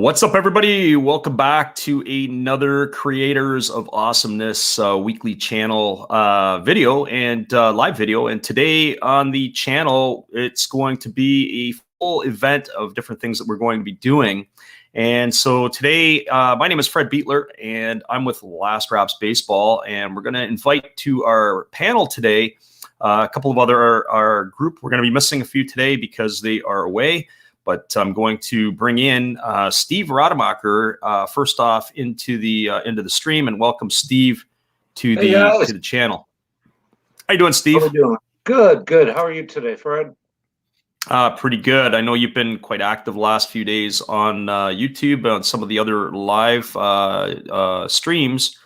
What's up, everybody? Welcome back to another Creators of Awesomeness weekly channel video and live video. And today on the channel, it's going to be a full event of different things that we're going to be doing. And so today, my name is Fred Beetler, and I'm with Last Raps Baseball. And we're going to invite to our panel today a couple of other our group. We're going to be missing a few today because they are away. But I'm going to bring in Steve Rademacher first off into the stream, and welcome Steve to the channel. How you doing, Steve? How are you doing? Good, good. How are you today, Fred? Pretty good. I know you've been quite active the last few days on YouTube, on some of the other live streams,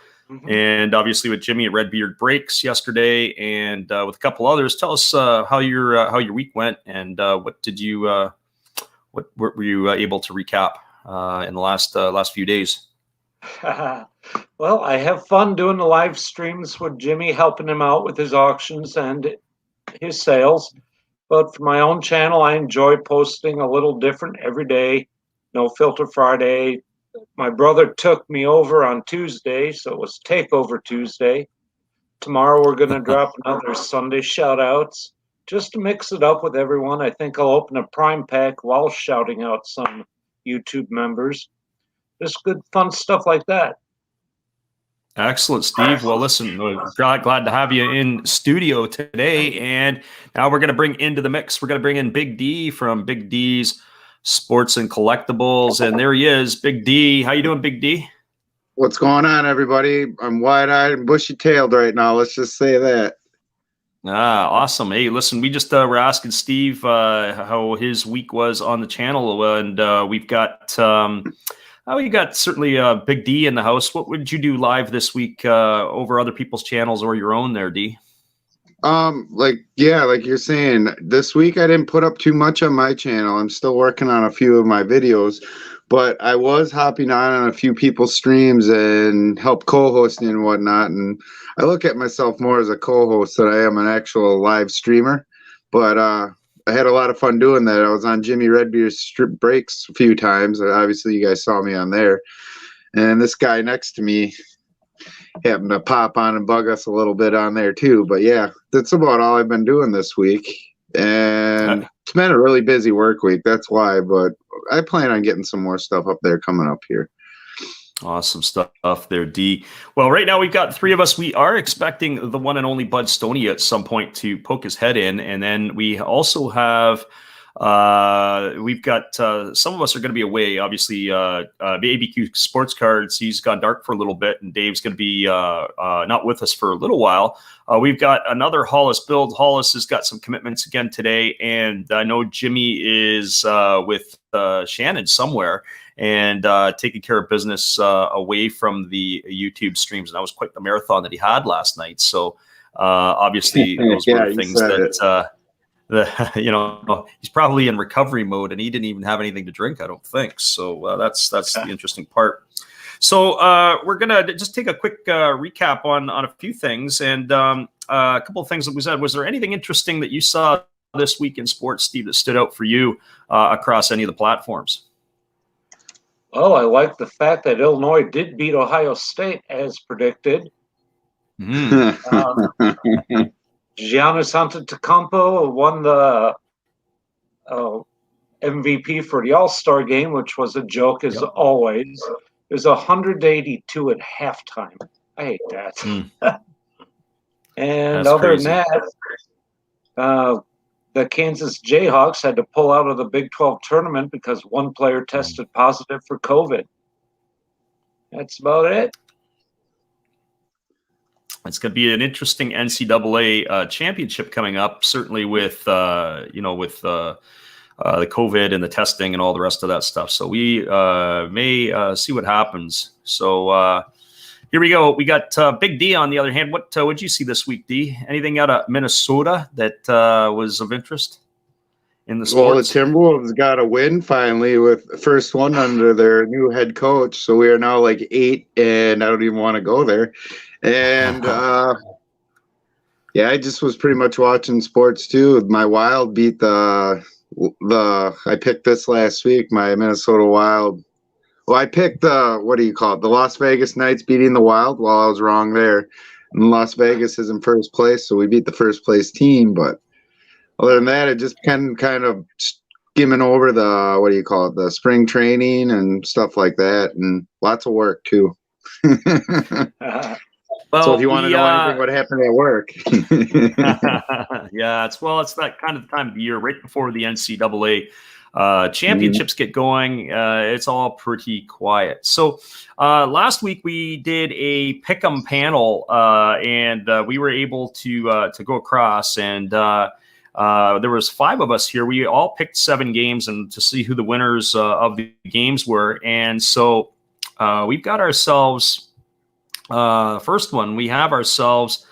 and obviously with Jimmy at Redbeard Breaks yesterday, and with a couple others. Tell us how your week went, and what did you what were you able to recap in the last few days? Well, I have fun doing the live streams with Jimmy, helping him out with his auctions and his sales. But for my own channel, I enjoy posting a little different every day. No Filter Friday. My brother took me over on Tuesday, so it was Takeover Tuesday. Tomorrow we're going to drop another Sunday shout-outs. Just to mix it up with everyone, I think I'll open a Prime Pack while shouting out some YouTube members. Just good, fun stuff like that. Excellent, Steve. Well, listen, glad to have you in studio today. And now we're going to bring into the mix, we're going to bring in Big D from Big D's Sports and Collectibles. And there he is, Big D. How you doing, Big D? What's going on, everybody? I'm wide-eyed and bushy-tailed right now. Let's just say that. Awesome. Hey, listen, we just were asking Steve how his week was on the channel, and we've got certainly Big D in the house. What would you do live this week over other people's channels or your own there, D? Like you're saying, this week I didn't put up too much on my channel. I'm still working on a few of my videos, but I was hopping on a few people's streams and help co-hosting and whatnot. And I look at myself more as a co-host than I am an actual live streamer. But I had a lot of fun doing that. I was on Jimmy Redbeard's Breaks a few times. Obviously, you guys saw me on there. And this guy next to me happened to pop on and bug us a little bit on there too. But yeah, that's about all I've been doing this week. And it's been a really busy work week. That's why. But I plan on getting some more stuff up there coming up here. Awesome stuff there, D. Well, right now we've got three of us. We are expecting the one and only Bud Stoney at some point to poke his head in. And then we also have, we've got, some of us are going to be away. Obviously, ABQ Sports Cards, he's gone dark for a little bit, and Dave's going to be not with us for a little while. We've got another Hollis build. Hollis has got some commitments again today, and I know Jimmy is with Shannon somewhere and taking care of business away from the YouTube streams. And that was quite the marathon that he had last night. So obviously those were the things that he's probably in recovery mode, and he didn't even have anything to drink, I don't think. So that's the interesting part. So we're going to just take a quick recap on a few things, and a couple of things that we said. Was there anything interesting that you saw this week in sports, Steve, that stood out for you across any of the platforms? Well, I like the fact that Illinois did beat Ohio State as predicted. Giannis Antetokounmpo won the MVP for the All-Star game, which was a joke as always. It was 182 at halftime. I hate that. And that's other crazy. than that, the Kansas Jayhawks had to pull out of the Big 12 tournament because one player tested positive for COVID. That's about it. It's going to be an interesting NCAA championship coming up, certainly with the COVID and the testing and all the rest of that stuff. So we may see what happens. So here we go. We got Big D on the other hand. What would you see this week, D? Anything out of Minnesota that was of interest in the sports? Well, the Timberwolves got a win finally with the first one under their new head coach. So we are now like 8, and I don't even want to go there. And yeah, I just was pretty much watching sports too. My Wild beat I picked this last week. My Minnesota Wild Well, I picked what do you call it? The Las Vegas Knights beating the Wild. Well, I was wrong there. And Las Vegas is in first place, so we beat the first place team. But other than that, it just kind of skimming over the what do you call it? The spring training and stuff like that, and lots of work too. Well, so if you want to know anything what happened at work. Yeah, it's that kind of time of the year right before the NCAA championships get going. It's all pretty quiet. So last week we did a pick'em panel, and we were able to go across, and there was 5 of us here. We all picked 7 games, and to see who the winners of the games were. And so we've got ourselves first one. We have ourselves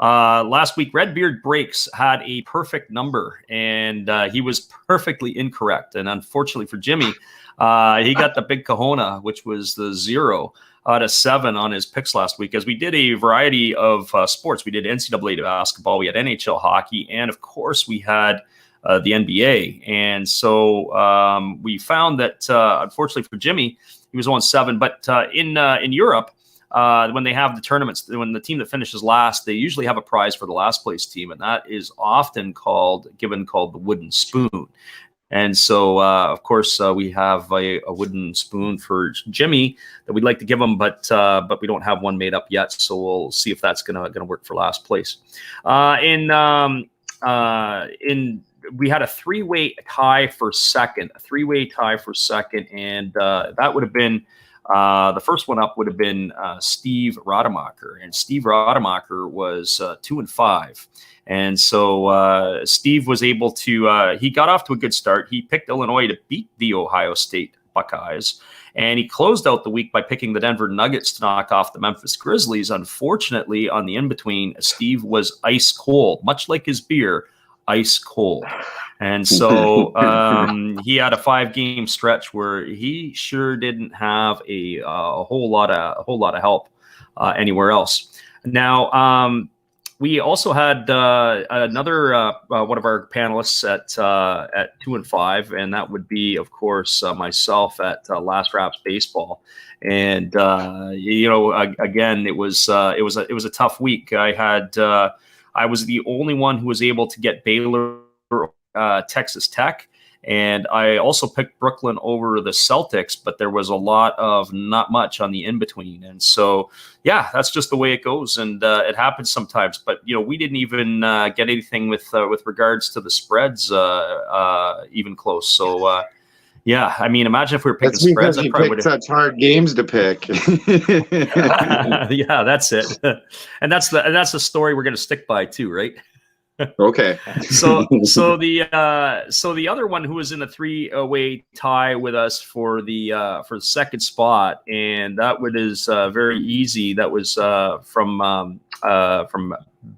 last week. Redbeard Breaks had a perfect number, and he was perfectly incorrect. And unfortunately for Jimmy, he got the big kahuna, which was the 0 out of 7 on his picks last week, as we did a variety of sports. We did NCAA basketball, we had NHL hockey, and of course we had the NBA. And so we found that unfortunately for Jimmy, he was on 7. But in Europe, when they have the tournaments, when the team that finishes last, they usually have a prize for the last place team, and that is often called the wooden spoon. And so, of course, we have a wooden spoon for Jimmy that we'd like to give him, but we don't have one made up yet. So we'll see if that's gonna work for last place. We had a 3-way tie for second, and that would have been. The first one up would have been Steve Rademacher, and Steve Rademacher was 2-5. And so Steve was able to, he got off to a good start. He picked Illinois to beat the Ohio State Buckeyes, and he closed out the week by picking the Denver Nuggets to knock off the Memphis Grizzlies. Unfortunately, on the in-between, Steve was ice cold, much like his beer, ice cold. And so he had a 5-game stretch where he sure didn't have a whole lot of help anywhere else. Now we also had another one of our panelists at 2-5, and that would be, of course, myself at Last Raps Baseball. And again, it was a tough week. I was the only one who was able to get Baylor, Texas Tech, and I also picked Brooklyn over the Celtics, but there was a lot of not much on the in-between. And so, yeah, that's just the way it goes, and it happens sometimes. But, we didn't even get anything with regards to the spreads even close. So, yeah, I mean, imagine if we were picking that's spreads. Because you picked such hard games to pick. Yeah, that's it. And that's the story we're going to stick by too, right? Okay. So the other one who was in a 3-way tie with us for the second spot, and that was very easy. That was from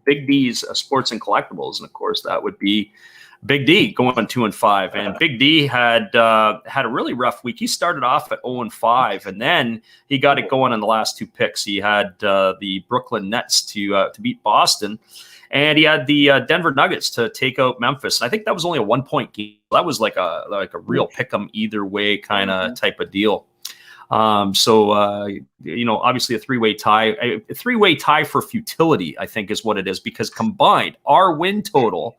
Big D's Sports and Collectibles, and of course that would be Big D going 2-5. And Big D had a really rough week. He started off at 0-5, and then he got it going in the last 2 picks. He had the Brooklyn Nets to beat Boston, and he had the Denver Nuggets to take out Memphis. And I think that was only a 1-point game. That was like a real pick 'em either way kind of type of deal. So obviously a 3-way tie for futility, I think, is what it is, because combined our win total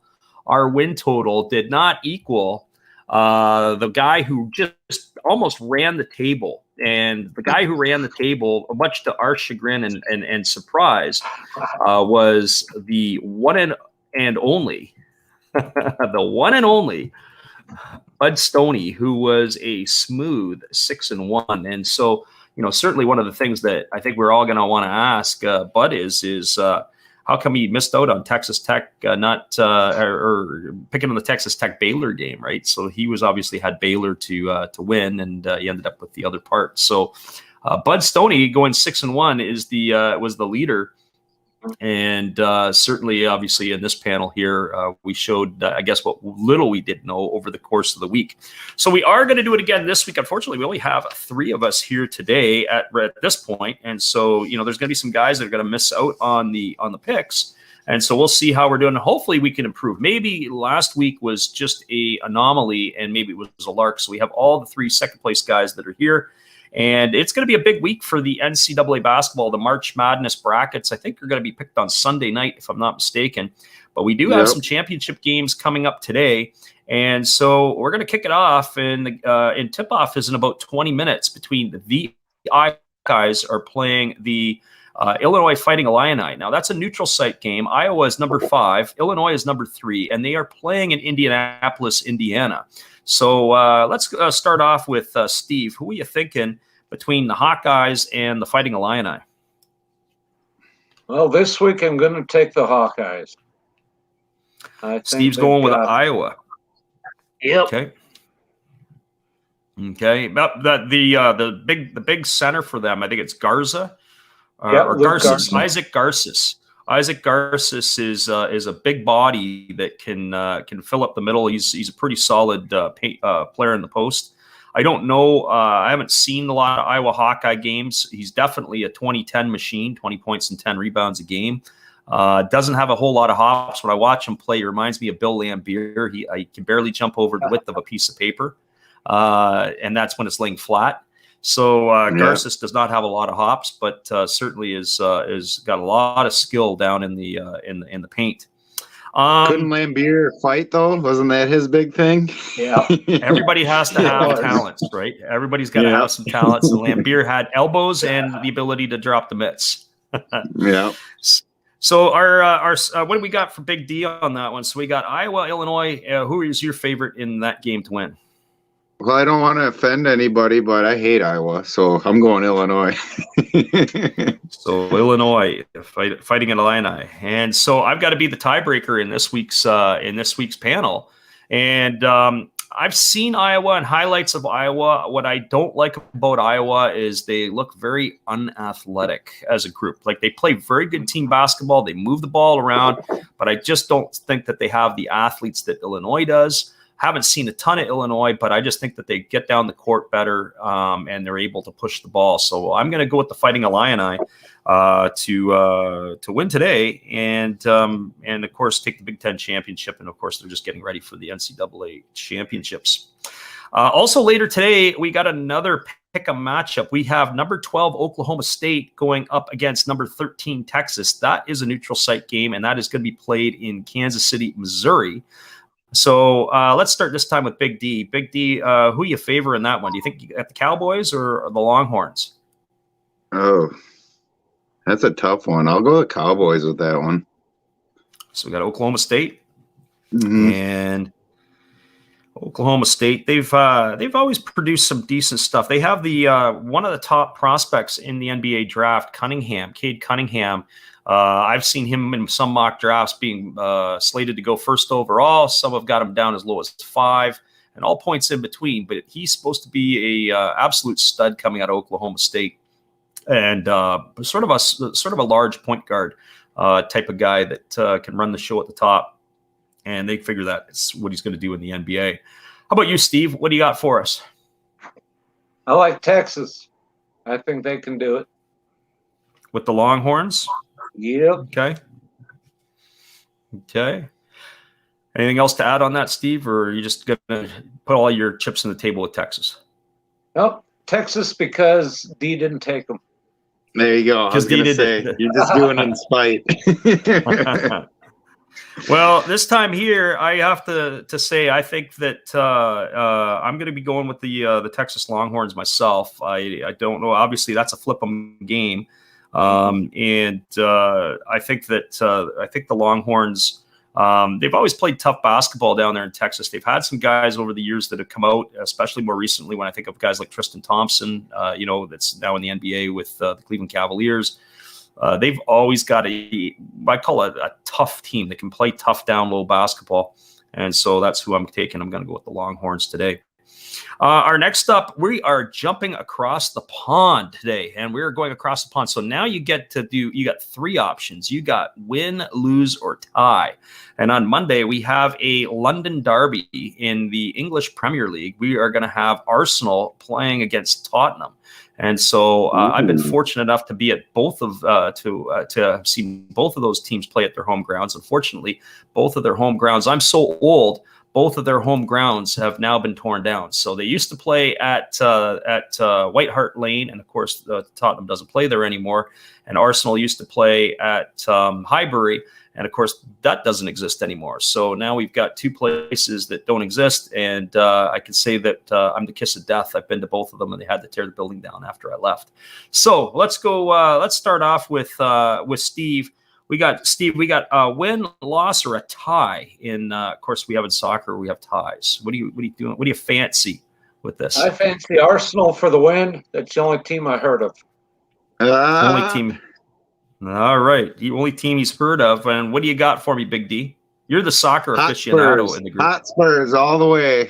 did not equal the guy who just almost ran the table. And the guy who ran the table, much to our chagrin and surprise, was the one and only Bud Stoney, who was a smooth 6-1. And so, certainly one of the things that I think we're all going to want to ask Bud is how come he missed out on Texas Tech or picking on the Texas Tech Baylor game, right? So he was obviously had Baylor to win, and he ended up with the other part. So Bud Stoney going 6-1 was the leader, and certainly, obviously, in this panel here, we showed, I guess, what little we did know over the course of the week. So we are going to do it again this week. Unfortunately, we only have 3 of us here today at this point, and so there's going to be some guys that are going to miss out on the picks, and so we'll see how we're doing. Hopefully, we can improve. Maybe last week was just a anomaly, and maybe it was a lark. So we have all the 3 second place guys that are here. And it's going to be a big week for the NCAA basketball. The March Madness brackets, I think, are going to be picked on Sunday night, if I'm not mistaken. But we do have some championship games coming up today. And so we're going to kick it off. And tip-off is in about 20 minutes between the guys are playing the Illinois Fighting Illini. Now, that's a neutral site game. Iowa is number 5. Illinois is number 3. And they are playing in Indianapolis, Indiana. So let's start off with Steve. Who are you thinking between the Hawkeyes and the Fighting Illini? Well, this week I'm going to take the Hawkeyes. Steve's going with Iowa. Yep. Okay. Okay. The big center for them, I think it's Garza or Garces. Isaac Garces. Isaac Garces is a big body that can fill up the middle. He's a pretty solid player in the post. I don't know. I haven't seen a lot of Iowa Hawkeye games. He's definitely a 20-10 machine, 20 points and 10 rebounds a game. Doesn't have a whole lot of hops. When I watch him play, he reminds me of Bill Lambier. He can barely jump over the width of a piece of paper, and that's when it's laying flat. So Garces does not have a lot of hops, but certainly is got a lot of skill down in the paint. Couldn't Lambier fight though? Wasn't that his big thing? Yeah. Everybody has to have talents, right? Everybody's got to have some talents. And Lambier had elbows and the ability to drop the mitts. Yeah. So our what do we got for Big D on that one? So we got Iowa, Illinois. Who is your favorite in that game to win? Well, I don't want to offend anybody, but I hate Iowa, so I'm going Illinois. So Illinois fighting Illini, and so I've got to be the tiebreaker in this week's panel. And I've seen Iowa and highlights of Iowa. What I don't like about Iowa is they look very unathletic as a group. Like, they play very good team basketball, they move the ball around, but I just don't think that they have the athletes that Illinois does. Haven't seen a ton of Illinois, but I just think that they get down the court better and they're able to push the ball. So I'm going to go with the Fighting Illini to win today, and of course take the Big Ten championship. And of course they're just getting ready for the NCAA championships. Also later today we got another pick-em matchup. We have number 12 Oklahoma State going up against number 13 Texas. That is a neutral site game, and that is going to be played in Kansas City, Missouri. So let's start this time with Big D. Big D, who you favor in that one? Do you think you got the Cowboys or the Longhorns? Oh, that's a tough one. I'll go with Cowboys with that one. So we got Oklahoma State. Mm-hmm. And Oklahoma State, they've always produced some decent stuff. They have the one of the top prospects in the NBA draft, Cade Cunningham. I've seen him in some mock drafts being slated to go first overall. Some have got him down as low as 5, and all points in between. But he's supposed to be a absolute stud coming out of Oklahoma State, and sort of a large point guard type of guy that can run the show at the top. And they figure that's what he's going to do in the NBA. How about you, Steve? What do you got for us? I like Texas. I think they can do it. With the Longhorns? Yep. Okay. Anything else to add on that, Steve, or are you just going to put all your chips on the table with Texas? Nope. Texas, because D didn't take them. There you go. I was going to say, you're just doing it in spite. Well, this time here, I have to say I think that I'm going to be going with the Texas Longhorns myself. I don't know. Obviously, that's a flip-em game. And I think the Longhorns, they've always played tough basketball down there in Texas. They've had some guys over the years that have come out, especially more recently when I think of guys like Tristan Thompson, that's now in the NBA with the Cleveland Cavaliers. They've always got I call it a tough team that can play tough down low basketball. And so that's who I'm taking. I'm going to go with the Longhorns today. Our next up, we are jumping across the pond today, and we're going across the pond. So now you got 3 options. You got win, lose, or tie. And on Monday, we have a London derby in the English Premier League. We are going to have Arsenal playing against Tottenham. And so I've been fortunate enough to be at both of to see both of those teams play at their home grounds. Unfortunately, both of their home grounds. I'm so old. both of their home grounds have now been torn down. So they used to play at White Hart Lane, and of course Tottenham doesn't play there anymore. And Arsenal used to play at Highbury, and of course that doesn't exist anymore. So now we've got two places that don't exist, and I can say that I'm the kiss of death. I've been to both of them, and they had to tear the building down after I left. So let's go. Let's start off with Steve. We got a win, loss, or a tie. Of course, we have in soccer, we have ties. What are you doing? What do you fancy with this? I fancy Arsenal for the win. That's the only team I heard of. Only team. All right, the only team he's heard of. And what do you got for me, Big D? You're the soccer aficionado in the group. Hot Spurs all the way.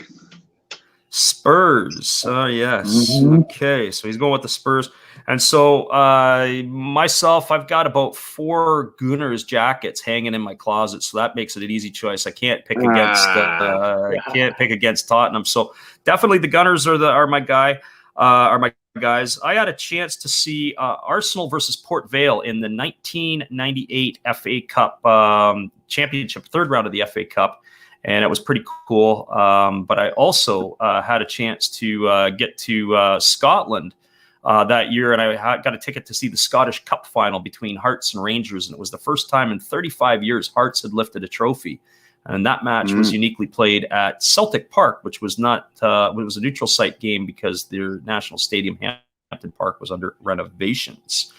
Spurs. Yes. Mm-hmm. Okay, so he's going with the Spurs. And so myself, I've got about 4 Gooners jackets hanging in my closet, so that makes it an easy choice. I can't pick against Tottenham. So definitely the Gunners are my guys. I had a chance to see Arsenal versus Port Vale in the 1998 FA Cup championship, third round of the FA Cup. And it was pretty cool. But I also had a chance to get to Scotland that year, and I got a ticket to see the Scottish Cup final between Hearts and Rangers, and it was the first time in 35 years Hearts had lifted a trophy. And that match was uniquely played at Celtic Park, which was not it was a neutral site game because their national stadium, Hampton Park, was under renovations.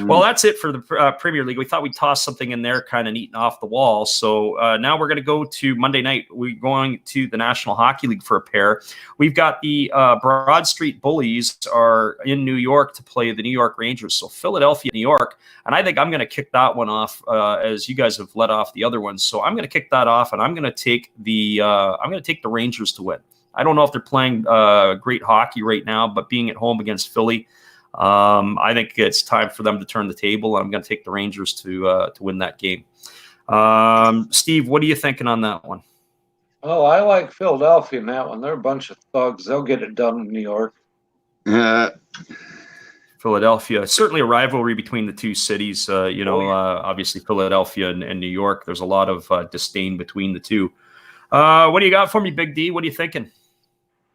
Well, that's it for the Premier League. We thought we'd toss something in there, kind of neat and off the wall. So now we're going to go to Monday night. We're going to the National Hockey League for a pair. We've got the Broad Street Bullies are in New York to play the New York Rangers. So Philadelphia, New York. And I think I'm going to kick that one off as you guys have let off the other ones. So I'm going to kick that off, and I'm going to take the Rangers to win. I don't know if they're playing great hockey right now, but being at home against Philly, I think it's time for them to turn the table. I'm going to take the Rangers to win that game. Steve, what are you thinking on that one? Oh, I like Philadelphia in that one. They're a bunch of thugs. They'll get it done in New York. Philadelphia, certainly a rivalry between the two cities. Obviously Philadelphia and New York. There's a lot of disdain between the two. What do you got for me, Big D? What are you thinking?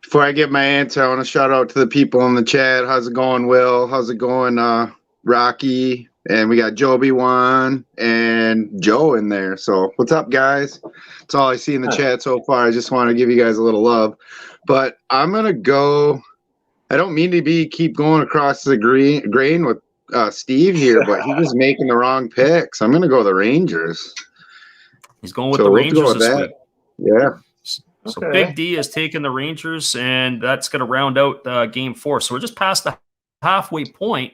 Before I give my answer, I want to shout out to the people in the chat. How's it going, Will? How's it going, Rocky? And we got Joby Juan and Joe in there. So what's up, guys? That's all I see in the chat so far. I just want to give you guys a little love. But I'm going to go – I don't mean to keep going across the grain with Steve here, but he was making the wrong picks. I'm going to go the Rangers. He's going with the Rangers this week. Yeah. So Big D has taken the Rangers, and that's going to round out Game 4. So we're just past the halfway point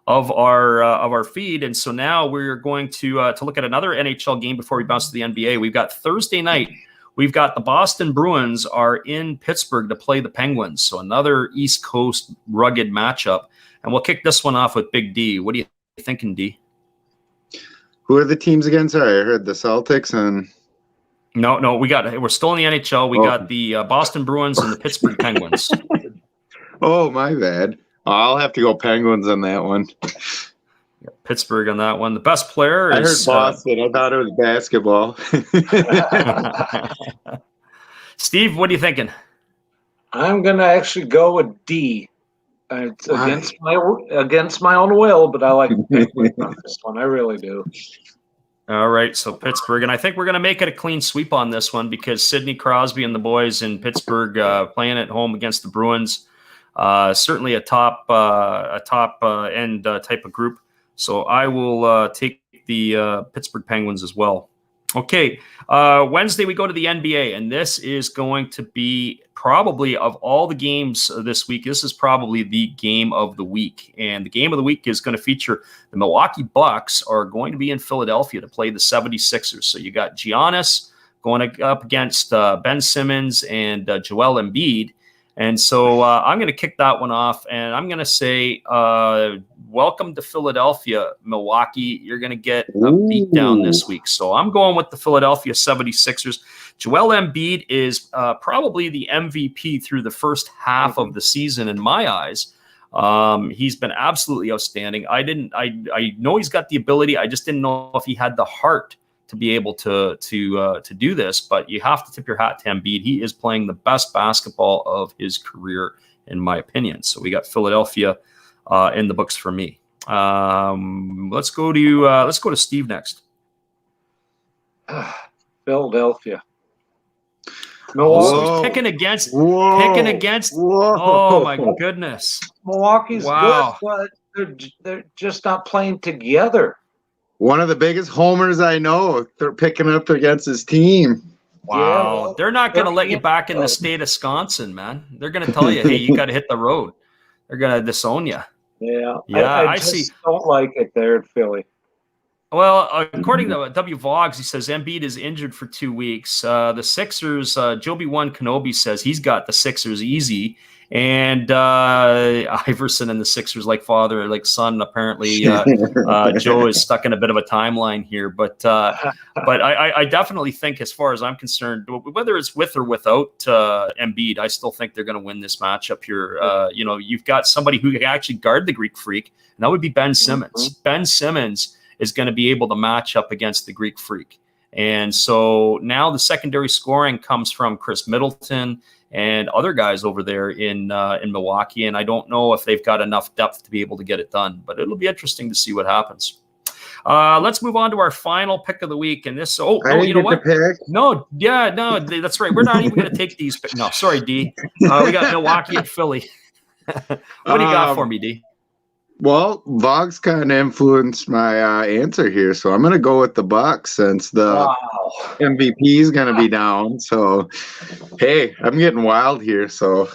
of our feed, and so now we're going to look at another NHL game before we bounce to the NBA. We've got Thursday night. We've got the Boston Bruins are in Pittsburgh to play the Penguins. So another East Coast rugged matchup, and we'll kick this one off with Big D. What are you thinking, D? Who are the teams again? Sorry, I heard the Celtics and. No, we're still in the NHL. We got the Boston Bruins and the Pittsburgh Penguins. Oh, my bad. I'll have to go Penguins on that one. Pittsburgh on that one. The best player is I heard Boston. I thought it was basketball. Steve, what are you thinking? I'm going to actually go with D. It's against my own will, but I like the Penguins on this one. I really do. All right, so Pittsburgh, and I think we're going to make it a clean sweep on this one because Sidney Crosby and the boys in Pittsburgh playing at home against the Bruins, certainly a top end type of group. So I will take the Pittsburgh Penguins as well. Okay, Wednesday we go to the NBA, and this is going to be probably, of all the games this week, this is probably the game of the week. And the game of the week is going to feature the Milwaukee Bucks are going to be in Philadelphia to play the 76ers. So you got Giannis going up against Ben Simmons and Joel Embiid. And so I'm going to kick that one off, and I'm going to say, welcome to Philadelphia, Milwaukee. You're going to get a beat down this week. So I'm going with the Philadelphia 76ers. Joel Embiid is probably the MVP through the first half of the season in my eyes. He's been absolutely outstanding. I know he's got the ability. I just didn't know if he had the heart to be able to do this, but you have to tip your hat to Embiid. He is playing the best basketball of his career, in my opinion. So we got Philadelphia in the books for me. Let's go to Steve next. Philadelphia. So picking against. Whoa. Oh my goodness. Milwaukee's Wow. good, but they're just not playing together. One of the biggest homers I know. They're picking up against his team. Wow. Yeah, They're not going to let you back in the state of Wisconsin, man. They're going to tell you, hey, you got to hit the road. They're going to disown you. Yeah. I just see. don't like it there at Philly. Well, according to W. Voggs, he says Embiid is injured for 2 weeks. The Sixers, Joby1 Kenobi says he's got the Sixers easy. And Iverson and the Sixers, like father, like son, apparently Joe is stuck in a bit of a timeline here. But I definitely think, as far as I'm concerned, whether it's with or without Embiid, I still think they're going to win this matchup here. You've got somebody who can actually guard the Greek Freak, and that would be Ben Simmons. Mm-hmm. Ben Simmons is going to be able to match up against the Greek Freak. And so now the secondary scoring comes from Chris Middleton and other guys over there in Milwaukee. And I don't know if they've got enough depth to be able to get it done, but it'll be interesting to see what happens. Let's move on to our final pick of the week. And this, you know what? No, that's right. We're not even going to take these picks. No, sorry, D. We got Milwaukee and Philly. What do you got for me, D? Well, Vox kind of influenced my answer here, so I'm going to go with the Bucks since the MVP is going to be down. So, hey, I'm getting wild here. So,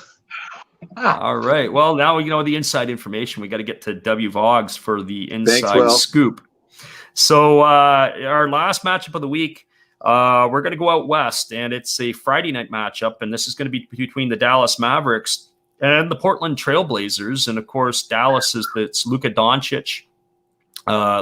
all right. Well, now you know the inside information. We got to get to W. Vogs for the inside scoop. So, our last matchup of the week, we're going to go out west, and it's a Friday night matchup, and this is going to be between the Dallas Mavericks and the Portland Trailblazers. And of course, Dallas it's Luka Doncic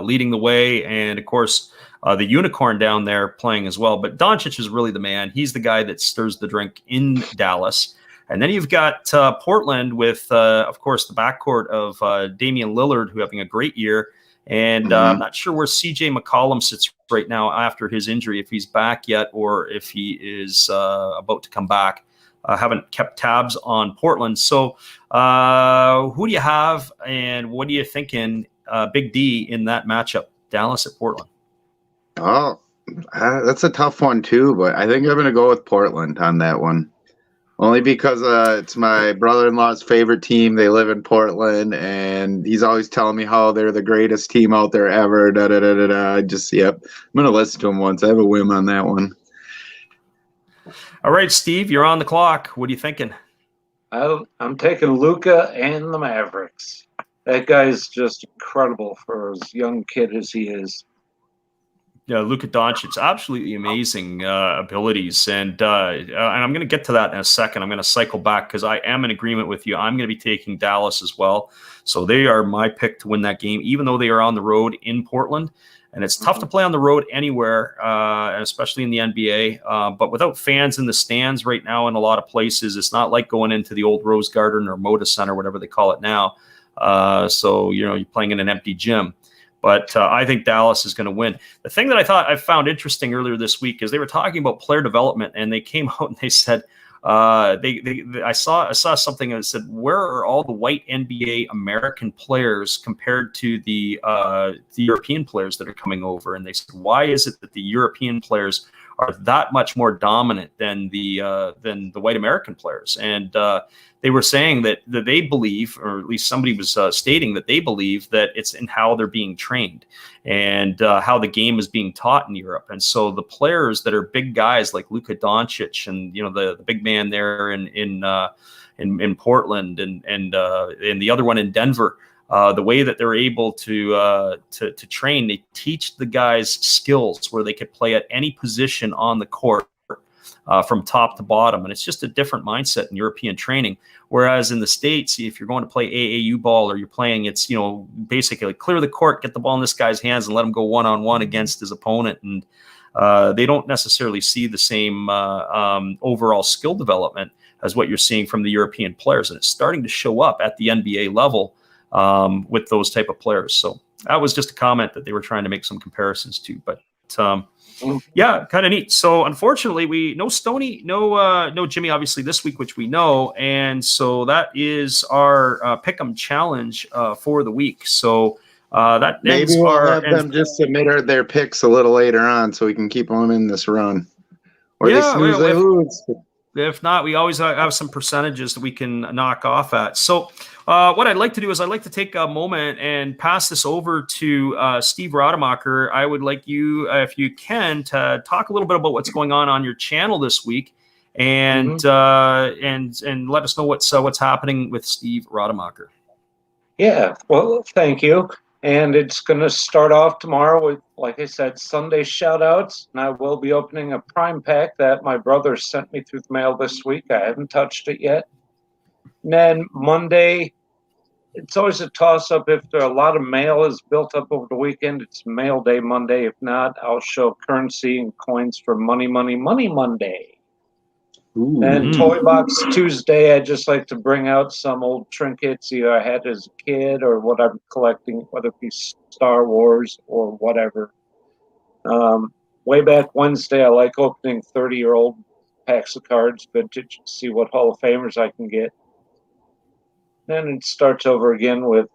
leading the way, and of course the unicorn down there playing as well. But Doncic is really the man. He's the guy that stirs the drink in Dallas. And then you've got Portland with of course the backcourt of Damian Lillard, who having a great year, and I'm not sure where CJ McCollum sits right now after his injury, if he's back yet or if he is about to come back. Haven't kept tabs on Portland. So who do you have, and what are you thinking, Big D, in that matchup, Dallas at Portland? Oh, that's a tough one too, but I think I'm going to go with Portland on that one. Only because it's my brother-in-law's favorite team. They live in Portland, and he's always telling me how they're the greatest team out there ever. I'm going to listen to him once. I have a whim on that one. All right, Steve, you're on the clock. What are you thinking? I'm taking Luka and the Mavericks. That guy's just incredible for as young kid as he is. Yeah, Luka Doncic, absolutely amazing abilities. And I'm going to get to that in a second. I'm going to cycle back because I am in agreement with you. I'm going to be taking Dallas as well. So they are my pick to win that game, even though they are on the road in Portland. And it's tough to play on the road anywhere, especially in the NBA. But without fans in the stands right now in a lot of places, it's not like going into the old Rose Garden or Moda Center, whatever they call it now. So, you're playing in an empty gym. But I think Dallas is going to win. The thing that I found interesting earlier this week is they were talking about player development, and they came out and they said, I saw something that said, where are all the white NBA American players compared to the European players that are coming over? And they said, why is it that the European players are that much more dominant than the white American players? And they were saying that they believe, or at least somebody was stating that they believe that it's in how they're being trained and how the game is being taught in Europe. And so the players that are big guys like Luka Doncic and the big man there in Portland and the other one in Denver, the way that they're able to train, they teach the guys skills where they could play at any position on the court. From top to bottom. And it's just a different mindset in European training. Whereas in the States, if you're going to play AAU ball or you're playing, it's, basically clear the court, get the ball in this guy's hands and let him go one-on-one against his opponent. And they don't necessarily see the same overall skill development as what you're seeing from the European players. And it's starting to show up at the NBA level with those type of players. So that was just a comment that they were trying to make some comparisons to. But Yeah, kind of neat. So unfortunately, we no Stoney, no Jimmy, obviously this week, which we know, and so that is our Pick'em challenge for the week. So that Maybe ends we'll our have them just submit their picks a little later on, so we can keep them in this run. Or they snooze, they lose. If not, we always have some percentages that we can knock off at. So what I'd like to do is I'd like to take a moment and pass this over to Steve Rademacher. I would like you, if you can, to talk a little bit about what's going on your channel this week, and let us know what's happening with Steve Rademacher. Yeah, well, thank you. And it's going to start off tomorrow with, like I said, Sunday shout-outs. And I will be opening a Prime pack that my brother sent me through the mail this week. I haven't touched it yet. And then Monday, it's always a toss-up. If there are a lot of mail is built up over the weekend, it's Mail Day Monday. If not, I'll show currency and coins for Money Monday. Ooh. And Toy Box Tuesday, I just like to bring out some old trinkets either I had as a kid or what I'm collecting, whether it be Star Wars or whatever. Way back Wednesday, I like opening 30-year-old packs of cards, vintage, see what Hall of Famers I can get. Then it starts over again with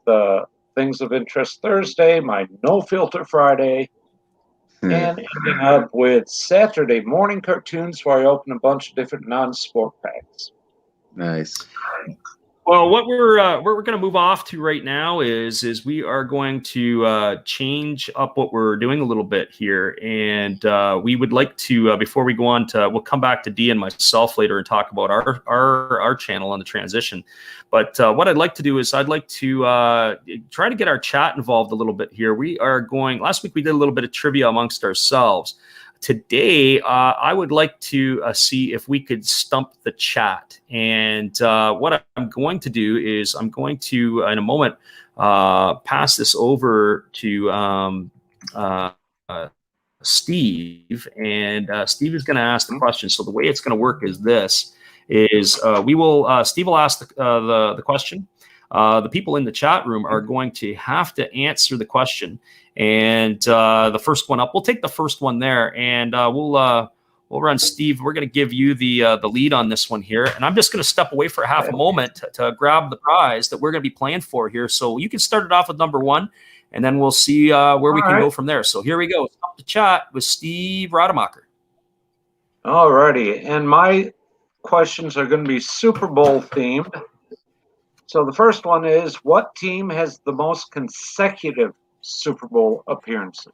Things of Interest Thursday, my No Filter Friday, and ending up with Saturday morning cartoons where I open a bunch of different non-sport packs. Nice. Well, what we're going to move off to right now is we are going to change up what we're doing a little bit here, and we would like to before we go on to we'll come back to Dee and myself later and talk about our channel on the transition. But what I'd like to do is I'd like to try to get our chat involved a little bit here. We are going. Last week we did a little bit of trivia amongst ourselves. Today, I would like to see if we could stump the chat. And what I'm going to do is I'm going to, in a moment, pass this over to Steve. And Steve is going to ask the question. So the way it's going to work is this, is we will, Steve will ask the question. The people in the chat room are going to have to answer the question. And the first one up, we'll take the first one there, and we'll run Steve. We're going to give you the lead on this one here, and I'm just going to step away for half a moment to grab the prize that we're going to be playing for here. So you can start it off with number one, and then we'll see where we can go from there. So here we go. Stump the Chat with Steve Rademacher. All righty, and my questions are going to be Super Bowl themed. So the first one is, what team has the most consecutive Super Bowl appearances?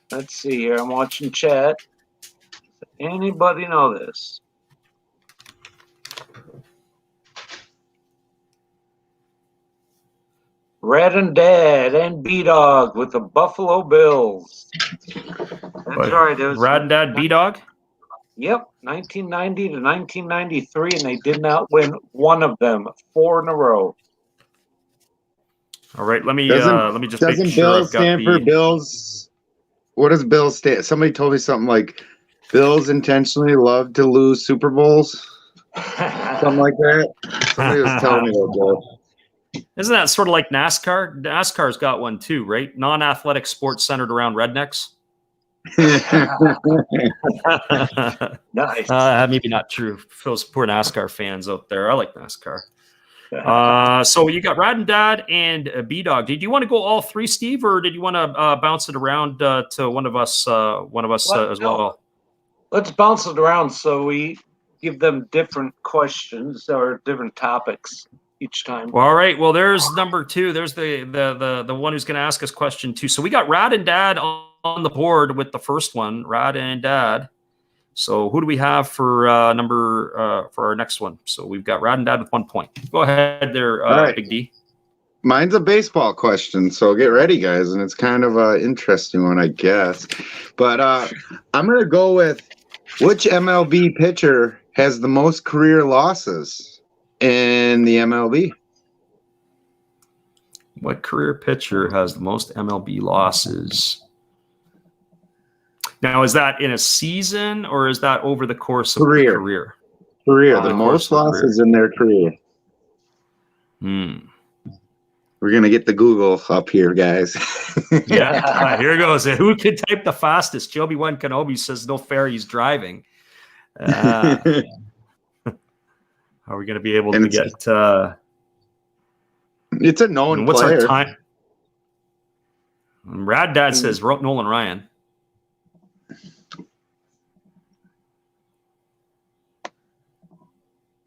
Let's see here. I'm watching chat. Does anybody know this? Red and Dad and B-Dog with the Buffalo Bills. That's right. It was Rad and Dad, B-Dog? Yep, 1990 to 1993, and they did not win one of them 4 in a row. All right, let me just make sure Bill I've got stand for Bills? What does Bill stand? Somebody told me something like Bills intentionally love to lose Super Bowls, something like that. Somebody was telling me that. Isn't that sort of like NASCAR? NASCAR's got one too, right? Non-athletic sports centered around rednecks. Nice. Maybe not true for those poor NASCAR fans out there. I like NASCAR. So you got Rad and Dad and B-Dog. Did you want to go all three, Steve, or did you want to bounce it around to one of us as well? Let's bounce it around so we give them different questions or different topics each time. Well, all right. Well, there's number two. There's the one who's going to ask us question 2. So we got Rad and Dad on the board with the first one, Rad and Dad. So who do we have for for our next one? So we've got Rad and Dad with 1 point. Go ahead there, right. Big D. Mine's a baseball question, so get ready, guys. And it's kind of an interesting one, I guess. But I'm going to go with, which MLB pitcher has the most career losses in the MLB? What career pitcher has the most MLB losses? Now, is that in a season or is that over the course of the career? The most losses in their career. We're gonna get the Google up here, guys. Yeah, here goes. Who can type the fastest? Joby One Kenobi says no fair. He's driving. Are we going to be able to get? It's a known what's player. Our time? Rad Dad says Nolan Ryan.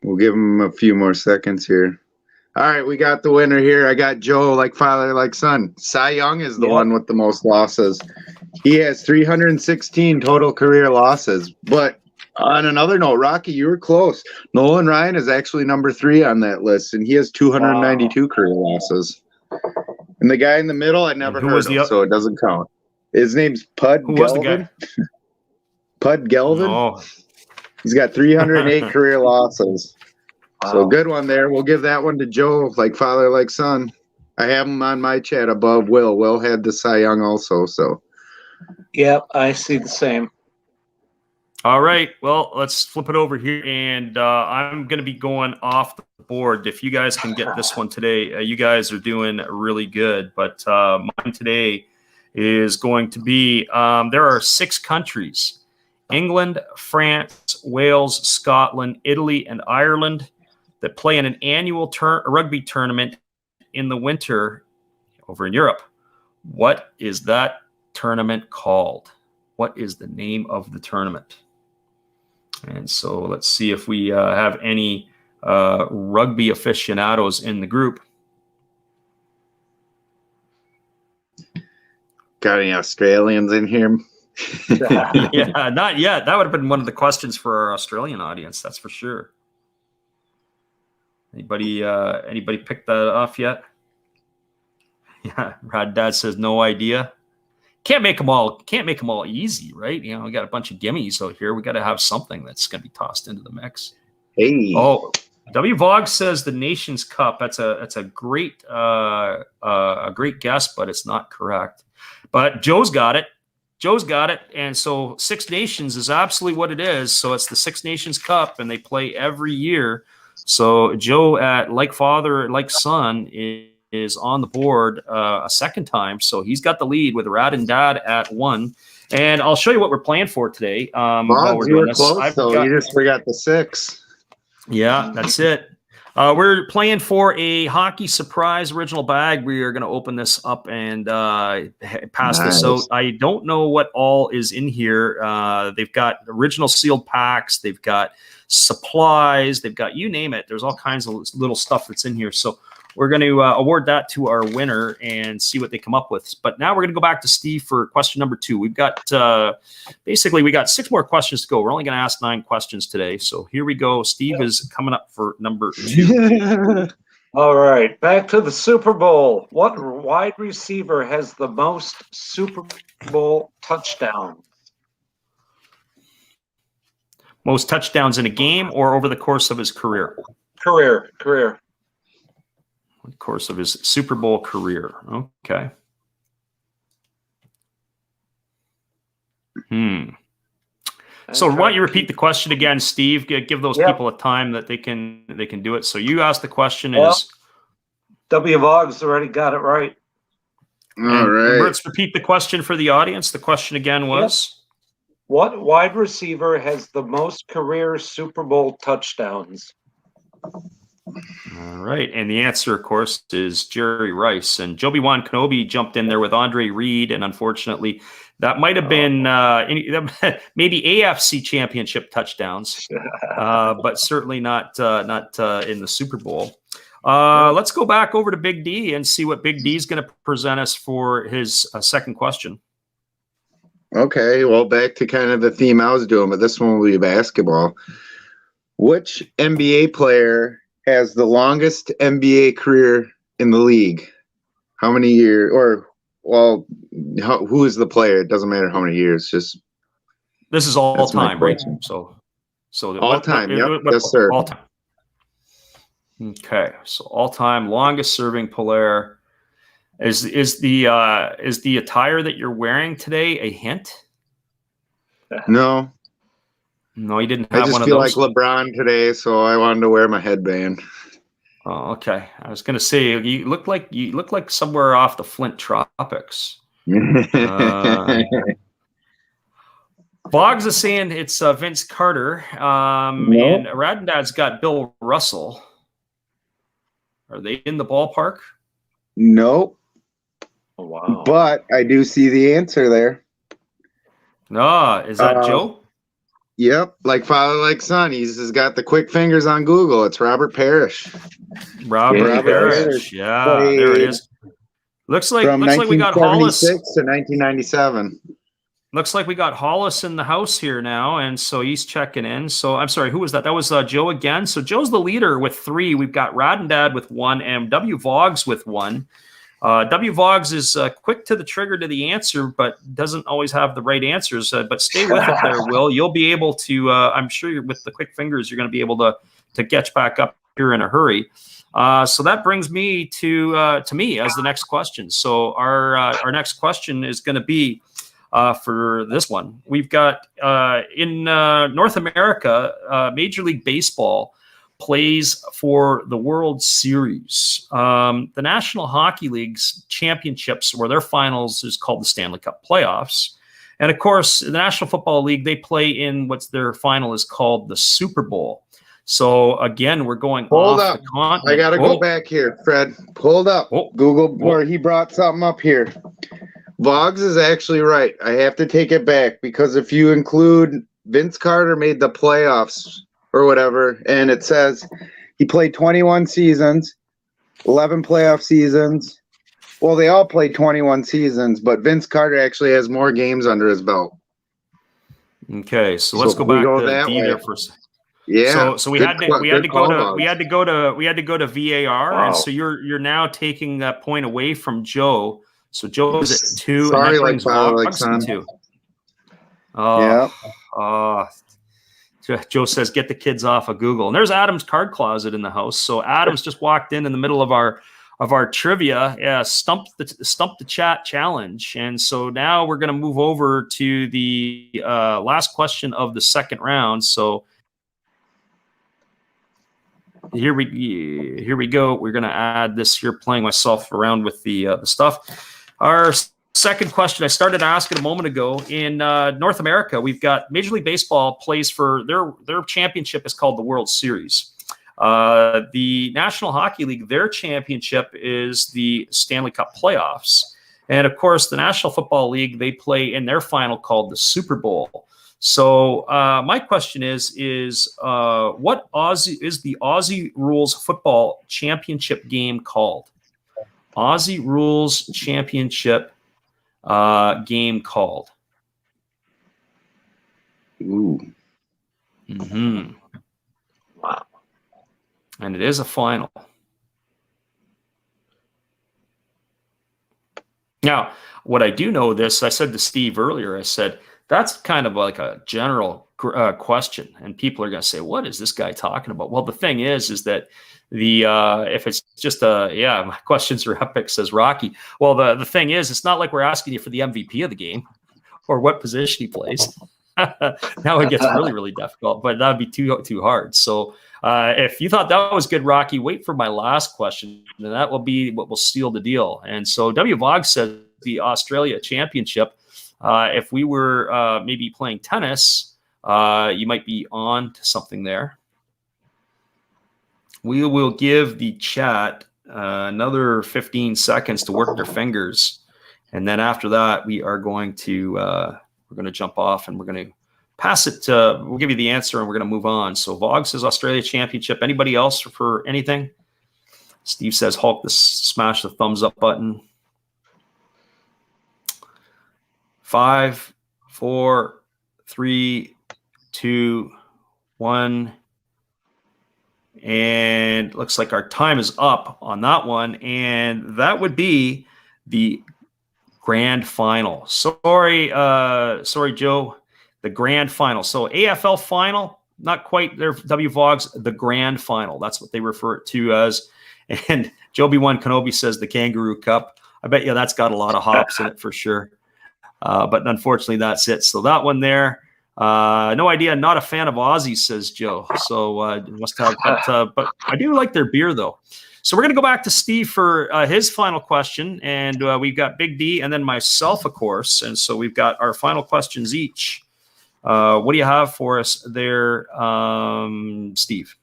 We'll give him a few more seconds here. All right, we got the winner here. I got Joe, like father, like son. Cy Young is the one with the most losses. He has 316 total career losses. But on another note, Rocky, you were close. Nolan Ryan is actually number 3 on that list, and he has 292 career losses. And the guy in the middle, I never heard of, so it doesn't count. His name's Pud Gelvin. Was the guy? Pud Gelvin. Oh. He's got 308 career losses. Wow. So good one there. We'll give that one to Joe, like father, like son. I have him on my chat above Will. Will had the Cy Young also. So, yep, I see the same. All right. Well, let's flip it over here, and I'm going to be going off the board. If you guys can get this one today, you guys are doing really good. But mine today is going to be there are 6 countries: England, France, Wales, Scotland, Italy, and Ireland that play in an annual rugby tournament in the winter over in Europe. What is that tournament called? What is the name of the tournament? And so let's see if we have any rugby aficionados in the group. Got any Australians in here? Yeah, not yet. That would have been one of the questions for our Australian audience, that's for sure. Anybody picked that off yet? Yeah, Rad Dad says no idea. Can't make them all easy, right? You know, we got a bunch of gimmies out here. We got to have something that's going to be tossed into the mix. Hey. Oh, W Vog says the Nations Cup. That's a great guess, but it's not correct. But Joe's got it. And so 6 Nations is absolutely what it is. So it's the 6 Nations Cup, and they play every year. So Joe, at like father, like son, is on the board a second time. So he's got the lead with Rad and Dad at 1. And I'll show you what we're playing for today. While we're doing this. Close, you just forgot the 6. Yeah, that's it. We're playing for a hockey surprise original bag. We are going to open this up and pass this out. I don't know what all is in here. They've got original sealed packs. They've got supplies. They've got, you name it. There's all kinds of little stuff that's in here. So we're going to award that to our winner and see what they come up with. But now we're going to go back to Steve for question number 2. We've got basically we got 6 more questions to go. We're only going to ask 9 questions today. So here we go. Steve is coming up for number 2. All right, back to the Super Bowl. What wide receiver has the most Super Bowl touchdowns? Most touchdowns in a game or over the course of his career? Career. The course of his Super Bowl career. Okay. So why don't you repeat the question again, Steve? Give those people a time that they can do it. So you asked the question is W Vog's already got it right. All right. Let's repeat the question for the audience. The question again was what wide receiver has the most career Super Bowl touchdowns? All right. And the answer, of course, is Jerry Rice. And Joby Wan Kenobi jumped in there with Andre Reed. And unfortunately, that might have been maybe AFC championship touchdowns, but certainly not in the Super Bowl. Let's go back over to Big D and see what Big D is going to present us for his second question. Okay. Well, back to kind of the theme I was doing, but this one will be basketball. Which NBA player has the longest NBA career in the league? How many years? Who is the player? It doesn't matter how many years. Just this is all time, right? So all time. Yep. Yes, sir. All time. Okay, so all time longest serving player. Is the attire that you're wearing today a hint? No. No, he didn't have one of those. I just feel like LeBron today, so I wanted to wear my headband. Oh, okay. I was gonna say you look like somewhere off the Flint tropics. Boggs is saying it's Vince Carter, Nope. and Radendad's got Bill Russell. Are they in the ballpark? Nope. Oh, wow. But I do see the answer there. No, is that Joe? Yep, like father, like son. He's got the quick fingers on Google. It's Robert Parrish. Robert Parrish. Yeah, there it is. Looks like we got Hollis to 1997. Looks like we got Hollis in the house here now, and so he's checking in. So I'm sorry, who was that? That was Joe again. So Joe's the leader with 3. We've got Radendad with 1 and W. Voggs with 1. W. Voggs is quick to the trigger to the answer, but doesn't always have the right answers. But stay with it there, Will. You'll be able to, I'm sure with the quick fingers, you're going to be able to catch back up here in a hurry. So that brings me to me as the next question. So our next question is going to be for this one. We've got in North America, Major League Baseball plays for the World Series. The National Hockey League's championships, or their finals, is called the Stanley Cup Playoffs. And of course, the National Football League, they play in what's their final is called the Super Bowl. So again, we're going Hold off up. the continent. I gotta go back here, Fred. Hold up. Google, or he brought something up here. Voggs is actually right. I have to take it back because if you include Vince Carter made the playoffs or whatever, and it says he played 21 seasons, 11 playoff seasons. Well, they all played 21 seasons, but Vince Carter actually has more games under his belt. Okay, so let's go back to D there for a second. Yeah. So we had to go to VAR, Wow. and so you're now taking that point away from Joe. So Joe is at 2. Sorry, and that brings Voggs son. to 2. Oh, Joe says, get the kids off of Google. And there's Adam's card closet in the house. So Adam's just walked in the middle of our trivia, Stump the Chat challenge. And so now we're going to move over to the last question of the second round. So here we go. We're going to add this here, playing myself around with the stuff. Our second question I started asking a moment ago. In North America, we've got Major League Baseball plays for their championship is called the World Series. The National Hockey League, their championship is the Stanley Cup Playoffs. And of course, the National Football League, they play in their final called the Super Bowl. So my question is what is the Aussie Rules Football Championship game called? Aussie Rules Championship game called. Ooh. Mm-hmm. Wow. And it is a final. Now, what I do know this, I said to Steve earlier, I said, that's kind of like a general question. And people are going to say, what is this guy talking about? Well, the thing is that if it's just my questions are epic, says Rocky. Well, the thing is, it's not like we're asking you for the MVP of the game or what position he plays. Now it gets really, really difficult, but that'd be too hard. So if you thought that was good, Rocky, wait for my last question, and that will be what will seal the deal. And so W. Voggs says the Australia Championship. If we were maybe playing tennis, you might be on to something there. We will give the chat another 15 seconds to work their fingers, and then after that, we are going to jump off and we're going to pass it. We'll give you the answer and we're going to move on. So Voggs says Australia Championship. Anybody else for anything? Steve says Hulk, smash the thumbs up button. 5, 4, 3, 2, 1. And looks like our time is up on that one. And that would be the grand final. Sorry, Joe. The grand final. So AFL final, not quite there. W. Voggs, the grand final. That's what they refer it to as. And Joby1 Kenobi says the Kangaroo Cup. I bet you that's got a lot of hops in it for sure. But unfortunately, that's it. So that one there. No idea. Not a fan of Aussie, says Joe. So must have. But I do like their beer, though. So we're going to go back to Steve for his final question. And we've got Big D and then myself, of course. And so we've got our final questions each. What do you have for us there, Steve?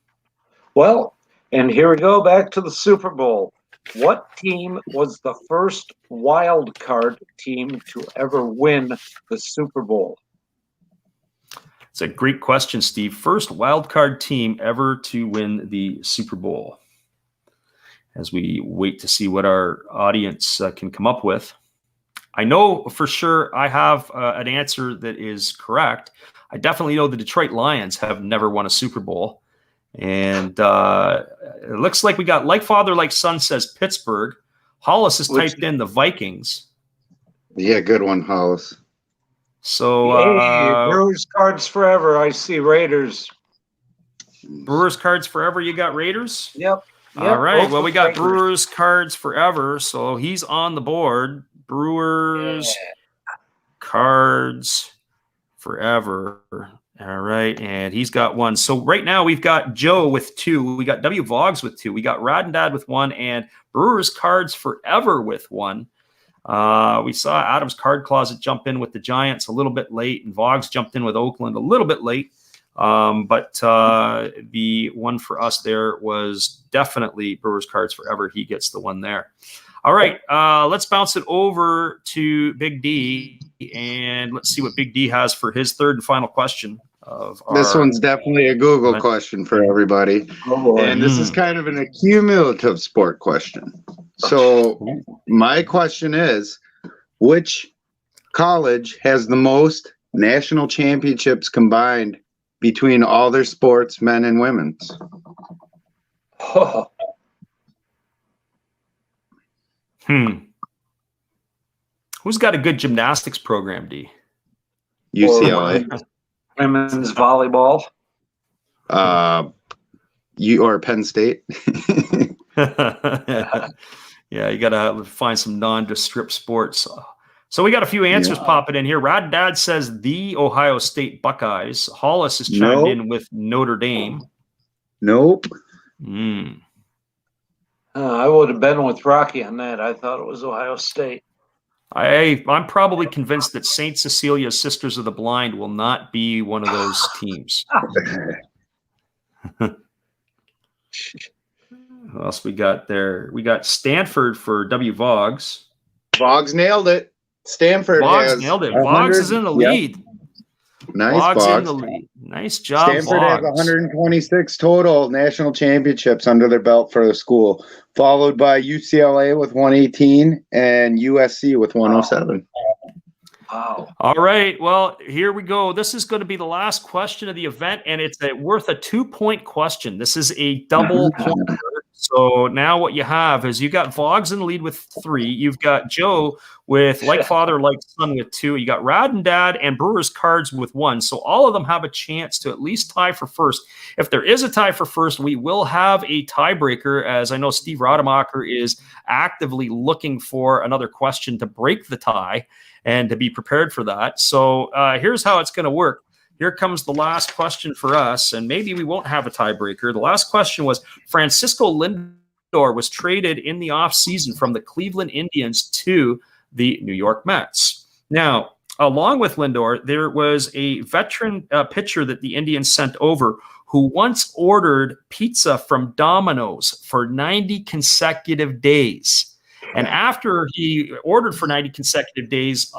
Well, and here we go back to the Super Bowl. What team was the first wild card team to ever win the Super Bowl? It's a great question, Steve. First wild card team ever to win the Super Bowl. As we wait to see what our audience can come up with. I know for sure I have an answer that is correct. I definitely know the Detroit Lions have never won a Super Bowl. And it looks like we got like father, like son says Pittsburgh. Hollis has typed in the Vikings. Yeah, good one, Hollis. So Brewers cards forever. I see Raiders. Brewers cards forever. You got Raiders? Yep. All right. Well, we got Brewers cards forever. So he's on the board. Brewers cards forever. All right. And he's got one. So right now we've got Joe with 2. We got W Vogs with 2. We got Rad and Dad with 1 and Brewers cards forever with 1. We saw Adam's card closet jump in with the Giants a little bit late and Vogs jumped in with Oakland a little bit late. But the one for us there was definitely Brewers cards forever. He gets the one there. All right, let's bounce it over to Big D, and let's see what Big D has for his third and final question. This one's definitely a Google question for everybody. And this is kind of an accumulative sport question. So my question is, which college has the most national championships combined between all their sports, men and women's? Who's got a good gymnastics program, D? UCLA. Women's volleyball. Or Penn State. Yeah, you got to find some nondescript sports. So we got a few answers popping in here. Rad Dad says the Ohio State Buckeyes. Hollis has chimed in with Notre Dame. Nope. I would have been with Rocky on that. I thought it was Ohio State. I'm probably convinced that St. Cecilia's Sisters of the Blind will not be one of those teams. What else we got there? We got Stanford for W Vogs. Vogs nailed it. Stanford Vogs nailed it. Vogs is in the lead. Nice, Vogs in the lead. Nice job, Stanford Vogs. has 126 total national championships under their belt for the school, followed by UCLA with 118 and USC with 107. Wow. All right. Well, here we go. This is going to be the last question of the event, and it's worth a 2-point question. This is a double pointer. So now what you have is you got Vogs in the lead with 3. You've got Joe with like father, like son with 2. You got Rad and Dad and Brewers cards with 1. So all of them have a chance to at least tie for first. If there is a tie for first, we will have a tiebreaker, as I know Steve Rademacher is actively looking for another question to break the tie and to be prepared for that. So here's how it's going to work. Here comes the last question for us, and maybe we won't have a tiebreaker. The last question was, Francisco Lindor was traded in the offseason from the Cleveland Indians to the New York Mets. Now, along with Lindor, there was a veteran pitcher that the Indians sent over who once ordered pizza from Domino's for 90 consecutive days. And after he ordered for 90 consecutive days,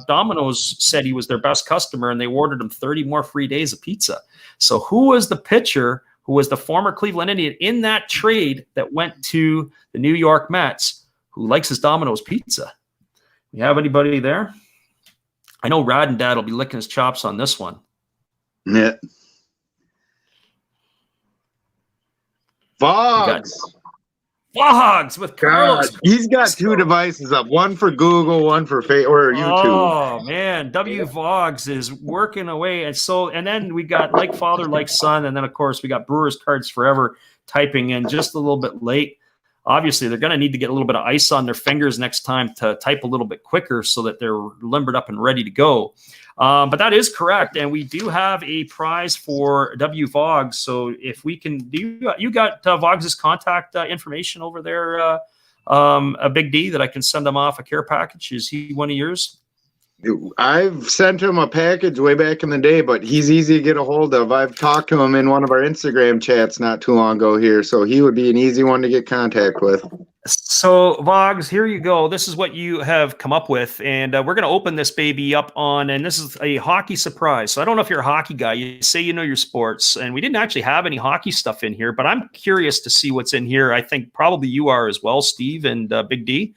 Domino's said he was their best customer, and they ordered him 30 more free days of pizza. So who was the pitcher who was the former Cleveland Indian in that trade that went to the New York Mets who likes his Domino's pizza? You have anybody there? I know Rad and Dad will be licking his chops on this one. Yeah. Vogs. Vogs with Carlos. God, he's got 2 devices up, one for Google, one for or YouTube. Oh man, W Vogs is working away, and then we got like father, like son, and then of course we got Brewers cards forever typing in just a little bit late. obviously they're going to need to get a little bit of ice on their fingers next time to type a little bit quicker so that they're limbered up and ready to go. But that is correct, and we do have a prize for W Vogs. So if we can, you got Vogs' contact information over there, a Big D, that I can send them off a care package? Is he one of yours? I've sent him a package way back in the day, but he's easy to get a hold of. I've talked to him in one of our Instagram chats not too long ago here, so he would be an easy one to get contact with. So, Vogs, here you go. This is what you have come up with, and we're going to open this baby up on, and this is a hockey surprise. So I don't know if you're a hockey guy. You say you know your sports, and we didn't actually have any hockey stuff in here, but I'm curious to see what's in here. I think probably you are as well, Steve and Big D.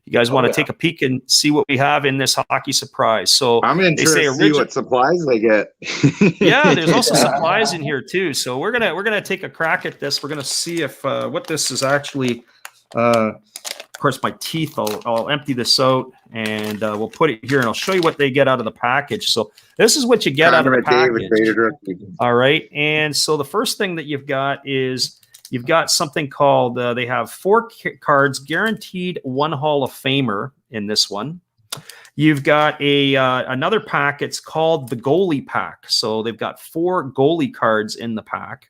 You guys want to take a peek and see what we have in this hockey surprise? So I'm interested to see what supplies they get. Yeah, there's also supplies in here too. So we're gonna take a crack at this. We're gonna see if what this is actually. Of course, my teeth. I'll empty this out and we'll put it here, and I'll show you what they get out of the package. So this is what you get out of the package. All right, and so the first thing that you've got is. You've got something called, they have 4 cards, guaranteed 1 Hall of Famer in this one. You've got another pack. It's called the goalie pack. So they've got 4 goalie cards in the pack.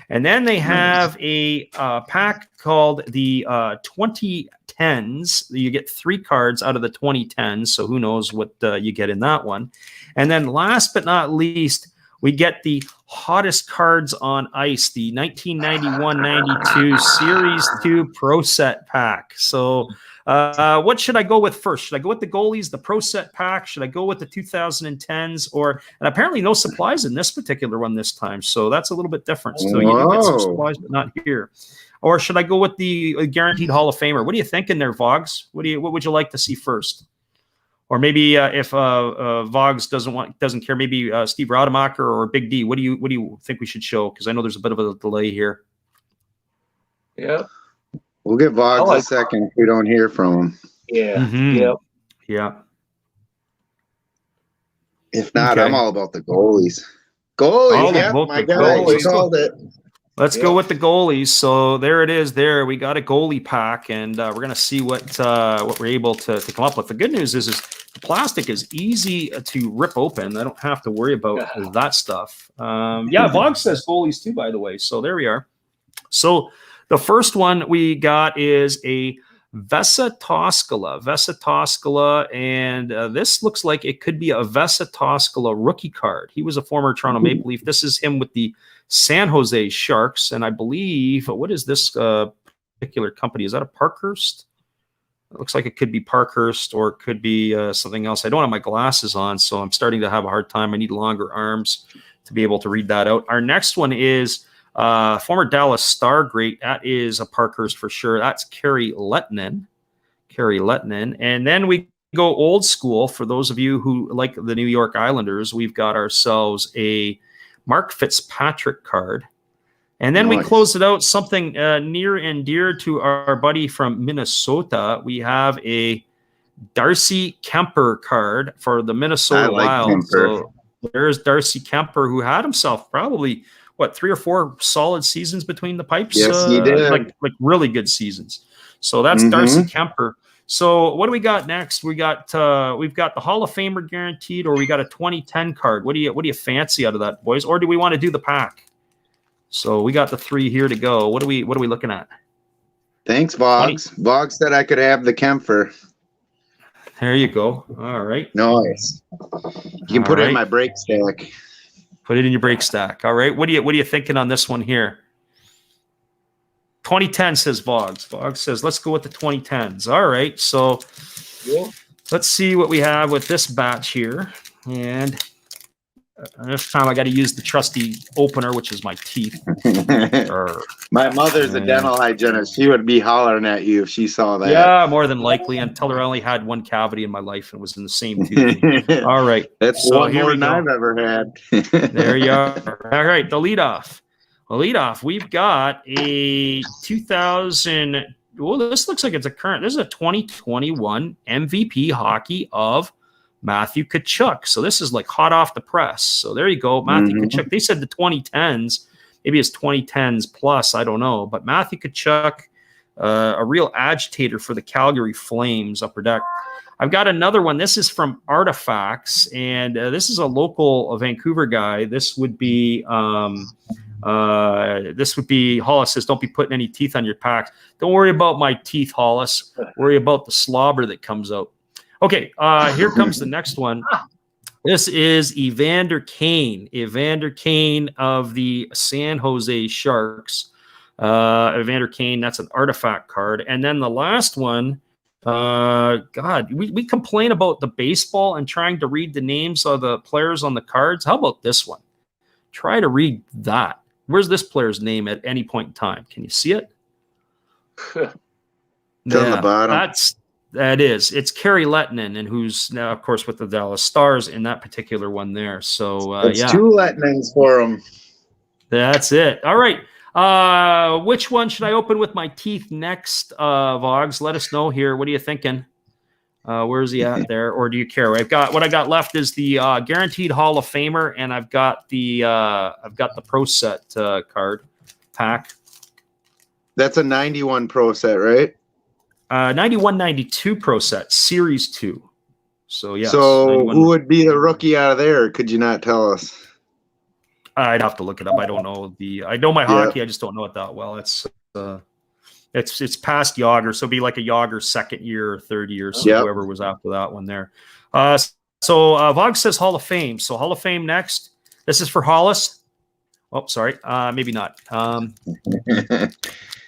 And then they have a pack called the 2010s. You get 3 cards out of the 2010s. So who knows what you get in that one. And then last but not least, we get the hottest cards on ice, the 1991-92 Series 2 Pro Set pack. So what should I go with first? Should I go with the goalies, the Pro Set pack? Should I go with the 2010s? And apparently no supplies in this particular one this time. So that's a little bit different. So you do get some supplies, but not here. Or should I go with the Guaranteed Hall of Famer? What are you thinking there, Vogs? What would you like to see first? Or maybe if Vogs doesn't care, maybe Steve Rademacher or Big D. What do you think we should show? Because I know there's a bit of a delay here. Yeah, we'll give Vogs a second if we don't hear from him. Yeah. Yep. Yeah. If not, I'm all about the goalies. Goalies, yeah, my guy. You called it. Let's go with the goalies. So there it is. There we got a goalie pack, and we're gonna see what we're able to come up with. The good news is the plastic is easy to rip open. I don't have to worry about that stuff. Yeah, Vog says goalies too, by the way. So there we are. So the first one we got is a Vesa Toskala, and this looks like it could be a Vesa Toskala rookie card. He was a former Toronto Maple Leaf. This is him with the San Jose Sharks, and I believe, what is this particular company? Is that a Parkhurst? It looks like it could be Parkhurst, or it could be something else. I don't have my glasses on, so I'm starting to have a hard time. I need longer arms to be able to read that out. Our next one is former Dallas Star great. That is a Parkhurst for sure. That's Kerry Lettinen. And then we go old school. For those of you who like the New York Islanders, we've got ourselves a Mark Fitzpatrick card. And then we close it out, something near and dear to our buddy from Minnesota. We have a Darcy Kemper card for the Minnesota Wild. So there's Darcy Kemper, who had himself probably, 3 or 4 solid seasons between the pipes? Yes, he did. Like really good seasons. So that's Darcy Kemper. So what do we got next? We've got the Hall of Famer guaranteed, or we got a 2010 card. What do you fancy out of that, boys? Or do we want to do the pack? So we got the 3 here to go. What are we looking at? Thanks, Vogs. Vogs said I could have the Kemper. There you go. All right. Nice. You can put it in my break stack. Put it in your break stack. All right. What are you thinking on this one here? 2010 says Vogs. Vogs says let's go with the 2010s. All right. So let's see what we have with this batch here. And this time I got to use the trusty opener, which is my teeth. My mother's a dental hygienist. She would be hollering at you if she saw that. Yeah, more than likely. And tell her I only had 1 cavity in my life and was in the same tooth. All right. That's one more than I've ever had. There you are. All right. The leadoff. We've got a 2000. Well, this looks like it's a current. This is a 2021 MVP hockey of Matthew Tkachuk. So this is like hot off the press. So there you go, Matthew Tkachuk. They said the 2010s, maybe it's 2010s plus, I don't know. But Matthew Tkachuk, a real agitator for the Calgary Flames Upper Deck. I've got another one. This is from Artifacts, and this is a local Vancouver guy. This would be Hollis says, don't be putting any teeth on your packs. Don't worry about my teeth, Hollis. Worry about the slobber that comes out. Okay, here comes the next one. This is Evander Kane of the San Jose Sharks. Evander Kane, that's an artifact card. And then the last one, God, we complain about the baseball and trying to read the names of the players on the cards. How about this one? Try to read that. Where's this player's name at any point in time? Can you see it? On the bottom. That is. It's Kerry Lettinen, and who's now, of course, with the Dallas Stars in that particular one there. So, it's two Lettinens for him. That's it. All right. Which one should I open with my teeth next, Vogs? Let us know here. What are you thinking? Where's he at there? Or do you care? What I got left is the guaranteed Hall of Famer, and I've got the Pro Set card pack. That's a 91 Pro Set, right? 91-92 Pro Set, Series 2. So, yeah. So, who would be the rookie out of there? Could you not tell us? I'd have to look it up. I don't know I know my hockey. I just don't know it that well. It's past Yager, so it'd be like a Yager second year or third year. So whoever was after that one there. So Vogue says Hall of Fame. So Hall of Fame next. This is for Hollis. Oh, sorry. Maybe not.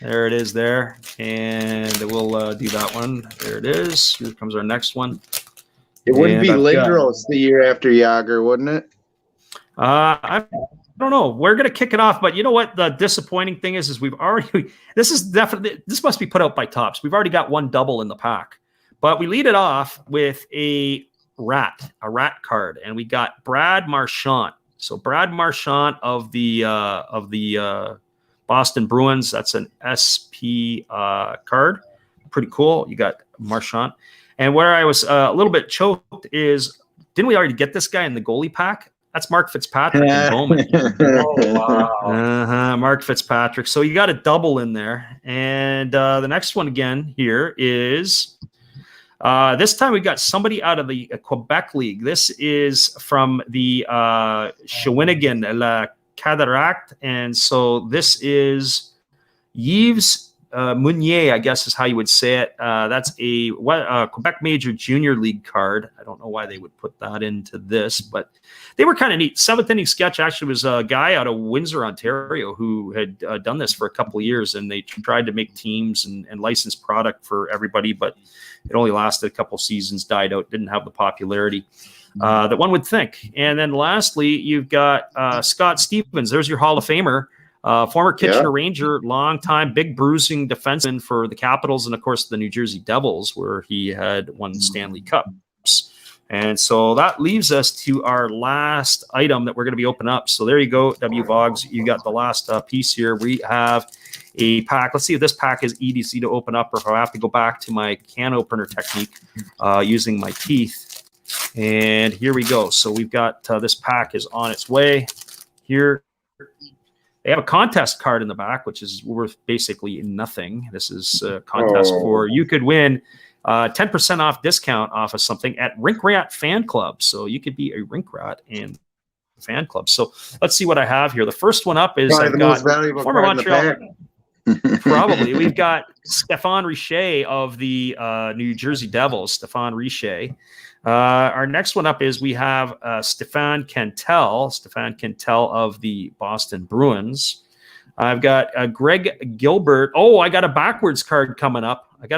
There it is there. And we'll do that one. There it is. Here comes our next one. It wouldn't be Lindros the year after Yager, wouldn't it? I don't know. We're going to kick it off, but you know what? The disappointing thing is we've already, this must be put out by Topps. We've already got one double in the pack, but we lead it off with a rat card, and we got Brad Marchand. So Brad Marchand of the Boston Bruins. That's an SP card. Pretty cool. You got Marchand. And where I was a little bit choked is, didn't we already get this guy in the goalie pack? That's Mark Fitzpatrick and Bowman. Oh, wow. Mark Fitzpatrick. So you got a double in there. And the next one again here is, this time we got somebody out of the Quebec League. This is from the Shawinigan La Cataract. And so this is Yves Meunier, I guess is how you would say it. That's a Quebec Major Junior League card. I don't know why they would put that into this, but they were kind of neat. Seventh Inning Sketch actually was a guy out of Windsor, Ontario, who had done this for a couple of years, and they tried to make teams and license product for everybody, but it only lasted a couple seasons, died out, didn't have the popularity that one would think. And then lastly, you've got Scott Stevens. There's your Hall of Famer. Former Kitchener Ranger, long-time big bruising defenseman for the Capitals and, of course, the New Jersey Devils, where he had won Stanley Cups. And so that leaves us to our last item that we're going to be opening up. So there you go, W. Vogs. You got the last piece here. We have a pack. Let's see if this pack is easy to open up or if I have to go back to my can opener technique using my teeth. And here we go. So we've got this pack is on its way here. They have a contest card in the back, which is worth basically nothing. This is a contest for you could win 10% off discount off of something at Rink Rat Fan Club. So you could be a Rink Rat and fan club. So let's see what I have here. The first one up is I've got former Montreal. Probably. We've got Stéphane Richer of the New Jersey Devils. Stéphane Richer. Our next one up is we have Stéphane Cantel of the Boston Bruins. I've got Greg Gilbert. Oh, I got a backwards card coming up. What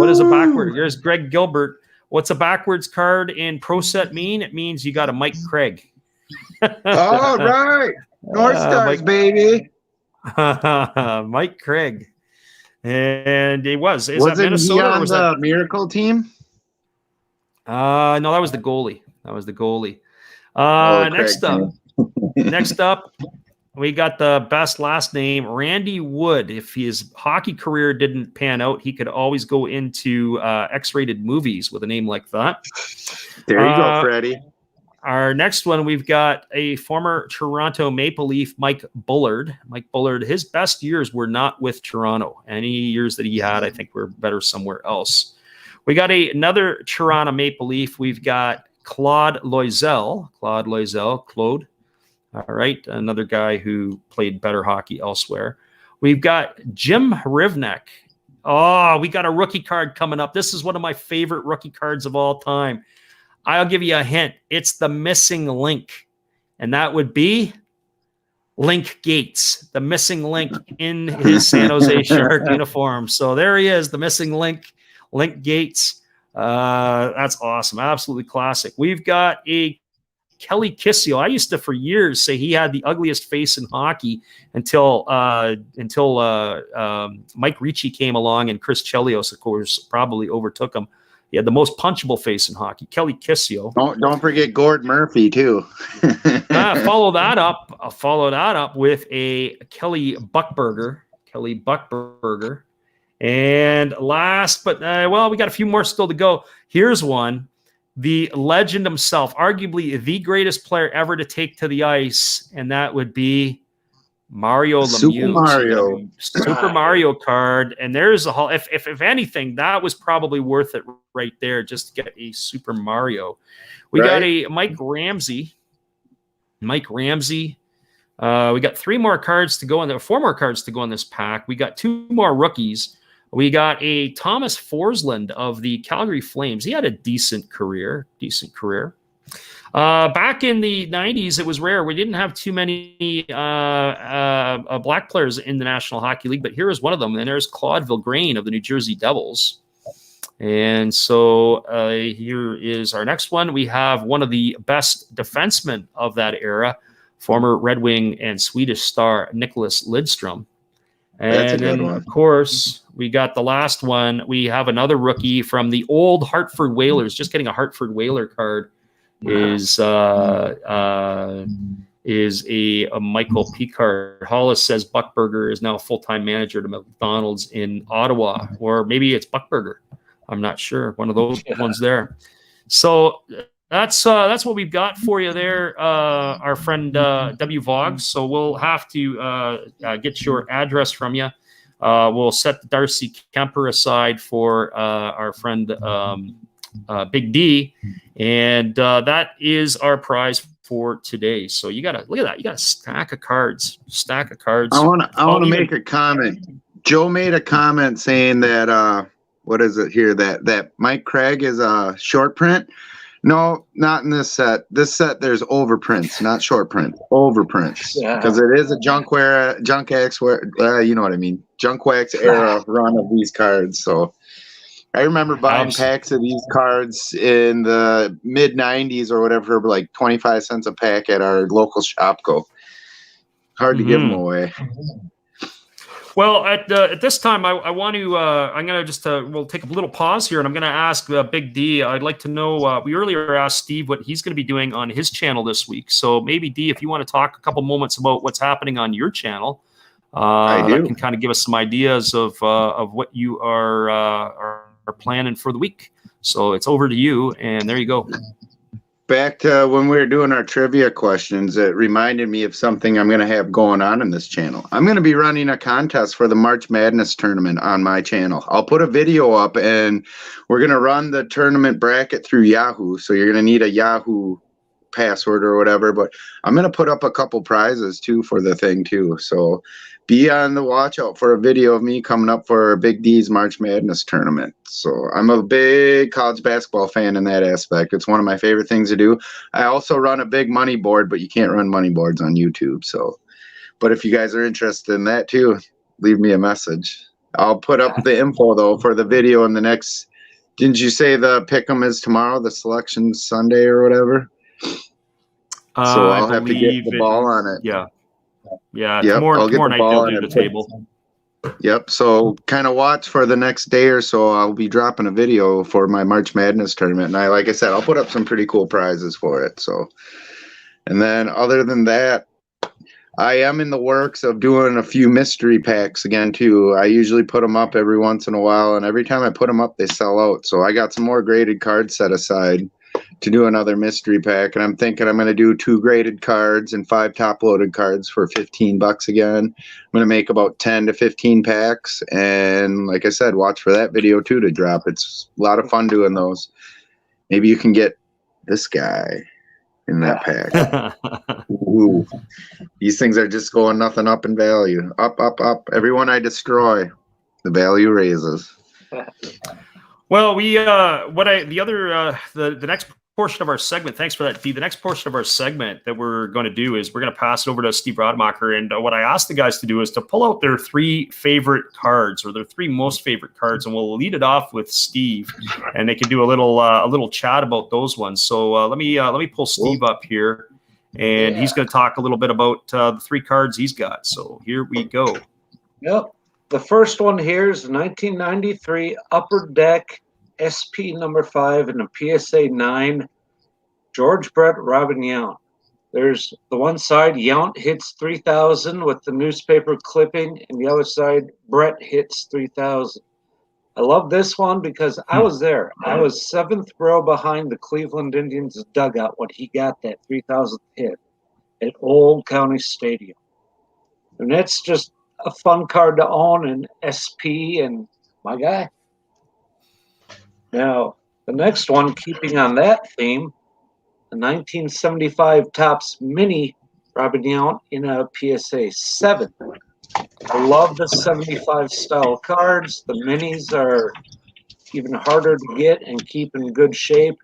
is a backward? Here's Greg Gilbert. What's a backwards card in Pro Set mean? It means you got a Mike Craig. All right. North Stars, baby. Mike Craig. And it was. Is that Minnesota? He on the Miracle team? No, that was the goalie. Next up, we got the best last name, Randy Wood. If his hockey career didn't pan out, he could always go into X-rated movies with a name like that. There you go, Freddie. Our next one, we've got a former Toronto Maple Leaf, Mike Bullard. Mike Bullard, his best years were not with Toronto. Any years that he had, I think, were better somewhere else. We got another Toronto Maple Leaf. We've got Claude Loisel. Claude. All right, another guy who played better hockey elsewhere. We've got Jim Rivnek. Oh, we got a rookie card coming up. This is one of my favorite rookie cards of all time. I'll give you a hint. It's the missing link, and that would be Link Gates, the missing link in his San Jose Shark uniform. So there he is, the missing link, Link Gates. That's awesome. Absolutely classic. We've got a Kelly Kissio. I used to, for years, say he had the ugliest face in hockey until Mike Ricci came along, and Chris Chelios, of course, probably overtook him. He had the most punchable face in hockey. Kelly Kissio. Don't forget Gord Murphy too. Follow that up with a Kelly Buckberger. And last, but we got a few more still to go. Here's one. The legend himself, arguably the greatest player ever to take to the ice, and that would be Mario Lemieux. Super Mario card. And there's a whole, if anything, that was probably worth it right there, just to get a Super Mario. We got a Mike Ramsey. We got 4 more cards to go in this pack. We got 2 more rookies. We got a Thomas Forsland of the Calgary Flames. He had a decent career. Back in the 90s, it was rare. We didn't have too many black players in the National Hockey League, but here is one of them. And there's Claude Vilgrain of the New Jersey Devils. And so here is our next one. We have one of the best defensemen of that era, former Red Wing and Swedish star Nicholas Lidstrom. And then, of course, we got the last one. We have another rookie from the old Hartford Whalers. Just getting a Hartford Whaler card is a Michael Picard. Hollis says Buckberger is now a full-time manager to McDonald's in Ottawa, or maybe it's Buckberger. I'm not sure. One of those ones there. So that's what we've got for you there, our friend W. Vogs. So we'll have to get your address from you. We'll set Darcy Kemper aside for our friend Big D, and that is our prize for today. So you gotta look at that. You got a stack of cards. I want to make a comment. Joe made a comment saying that what is it here? That Mike Craig is a short print. No, not in this set. This set, there's overprints, not short print. Overprints, because it is a junk wax, you know what I mean, junk wax era run of these cards. So I remember buying packs of these cards in the mid '90s or whatever, for like 25 cents a pack at our local Shopko. Hard to give them away. Well, at this time, I want to. I'm going to just we'll take a little pause here, and I'm going to ask Big D. I'd like to know. We earlier asked Steve what he's going to be doing on his channel this week. So maybe D, if you want to talk a couple moments about what's happening on your channel, that can kind of give us some ideas of what you are planning for the week. So it's over to you, and there you go. Back to when we were doing our trivia questions, it reminded me of something I'm going to have going on in this channel. I'm going to be running a contest for the March Madness tournament on my channel. I'll put a video up, and we're going to run the tournament bracket through Yahoo. So you're going to need a Yahoo password or whatever, but I'm going to put up a couple prizes too for the thing too. So be on the watch out for a video of me coming up for Big D's March Madness tournament. So I'm a big college basketball fan in that aspect. It's one of my favorite things to do. I also run a big money board, but you can't run money boards on YouTube. So, but if you guys are interested in that too, leave me a message. I'll put up the info though for the video in the next. Didn't you say the pick'em is tomorrow, the selection Sunday or whatever? So I'll have to get the ball on it. Yeah. Tomorrow night they'll do the table. Yep. So kind of watch for the next day or so. I'll be dropping a video for my March Madness tournament, and like I said, I'll put up some pretty cool prizes for it. So, and then other than that, I am in the works of doing a few mystery packs again too. I usually put them up every once in a while, and every time I put them up, they sell out. So I got some more graded cards set aside to do another mystery pack, and I'm thinking I'm going to do 2 graded cards and 5 top loaded cards for $15 again. I'm going to make about 10 to 15 packs, and like I said, watch for that video too to drop. It's a lot of fun doing those. Maybe you can get this guy in that pack. Ooh. These things are just going nothing up in value. Up, up, up. Everyone I destroy, the value raises. Well, the next portion of our segment, thanks for that, Dee. The next portion of our segment that we're going to do is we're going to pass it over to Steve Rodemacher. And what I asked the guys to do is to pull out their 3 favorite cards, or their 3 most favorite cards, and we'll lead it off with Steve, and they can do a little chat about those ones. So let me pull Steve up here, and he's going to talk a little bit about the 3 cards he's got. So here we go. Yep. The first one here is 1993 Upper Deck SP number 5 and a PSA 9, George Brett, Robin Yount. There's the one side, Yount hits 3,000 with the newspaper clipping, and the other side, Brett hits 3,000. I love this one because I was there. I was 7th row behind the Cleveland Indians dugout when he got that 3,000th hit at Old County Stadium. And that's just a fun card to own, and SP and my guy. Now, the next one, keeping on that theme, the 1975 Topps Mini Robin Yount in a PSA 7. I love the 75 style cards. The minis are even harder to get and keep in good shape.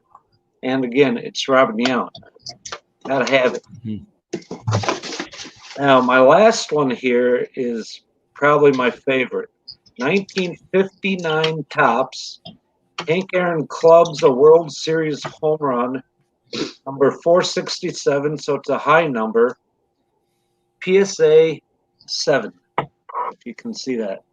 And again, it's Robin Yount. Gotta have it. Now, my last one here is probably my favorite. 1959 Topps Hank Aaron Clubs, a World Series home run, number 467, so it's a high number. PSA 7, if you can see that.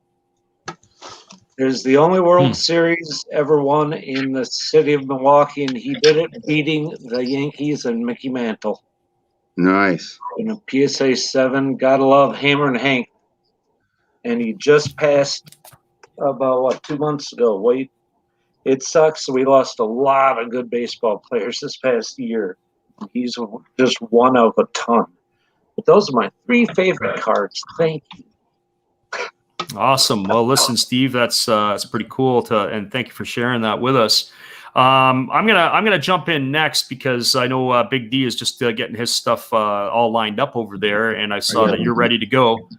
There's the only World Series ever won in the city of Milwaukee, and he did it beating the Yankees and Mickey Mantle. Nice. In a PSA 7, gotta love Hammer and Hank. And he just passed about, 2 months ago. Wait. It sucks. We lost a lot of good baseball players this past year. He's just one of a ton. But those are my 3 favorite cards. Thank you. Awesome. Well, listen, Steve, that's pretty cool. And thank you for sharing that with us. I'm gonna jump in next because I know Big D is just getting his stuff all lined up over there, and I saw that you're ready to go.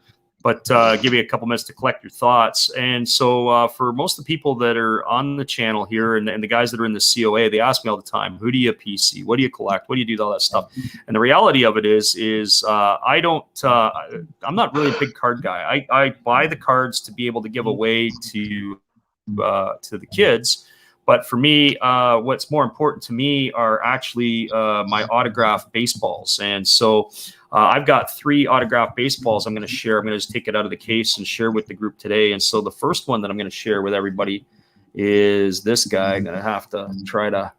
But give you a couple minutes to collect your thoughts. And so for most of the people that are on the channel here and the guys that are in the COA, they ask me all the time, who do you PC? What do you collect? What do you do? All that stuff. And the reality of it is I don't, I'm not really a big card guy. I buy the cards to be able to give away to the kids. But for me, what's more important to me are actually my autographed baseballs. And so I've got 3 autographed baseballs I'm going to share. I'm going to just take it out of the case and share with the group today. And so the first one that I'm going to share with everybody is this guy. I'm going to have to try to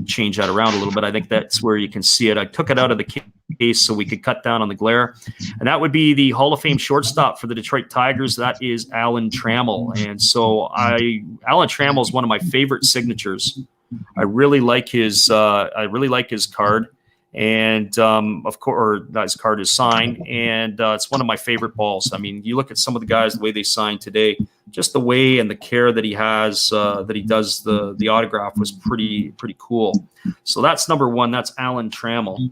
change that around a little bit. I think that's where you can see it. I took it out of the case so we could cut down on the glare. And that would be the Hall of Fame shortstop for the Detroit Tigers. That is Alan Trammell. And so Alan Trammell is one of my favorite signatures. I really like his card. And of course, his card is signed, and it's one of my favorite balls. I mean, you look at some of the guys, the way they sign today, just the way and the care that he has, that he does the autograph was pretty cool. So that's number 1. That's Alan Trammell.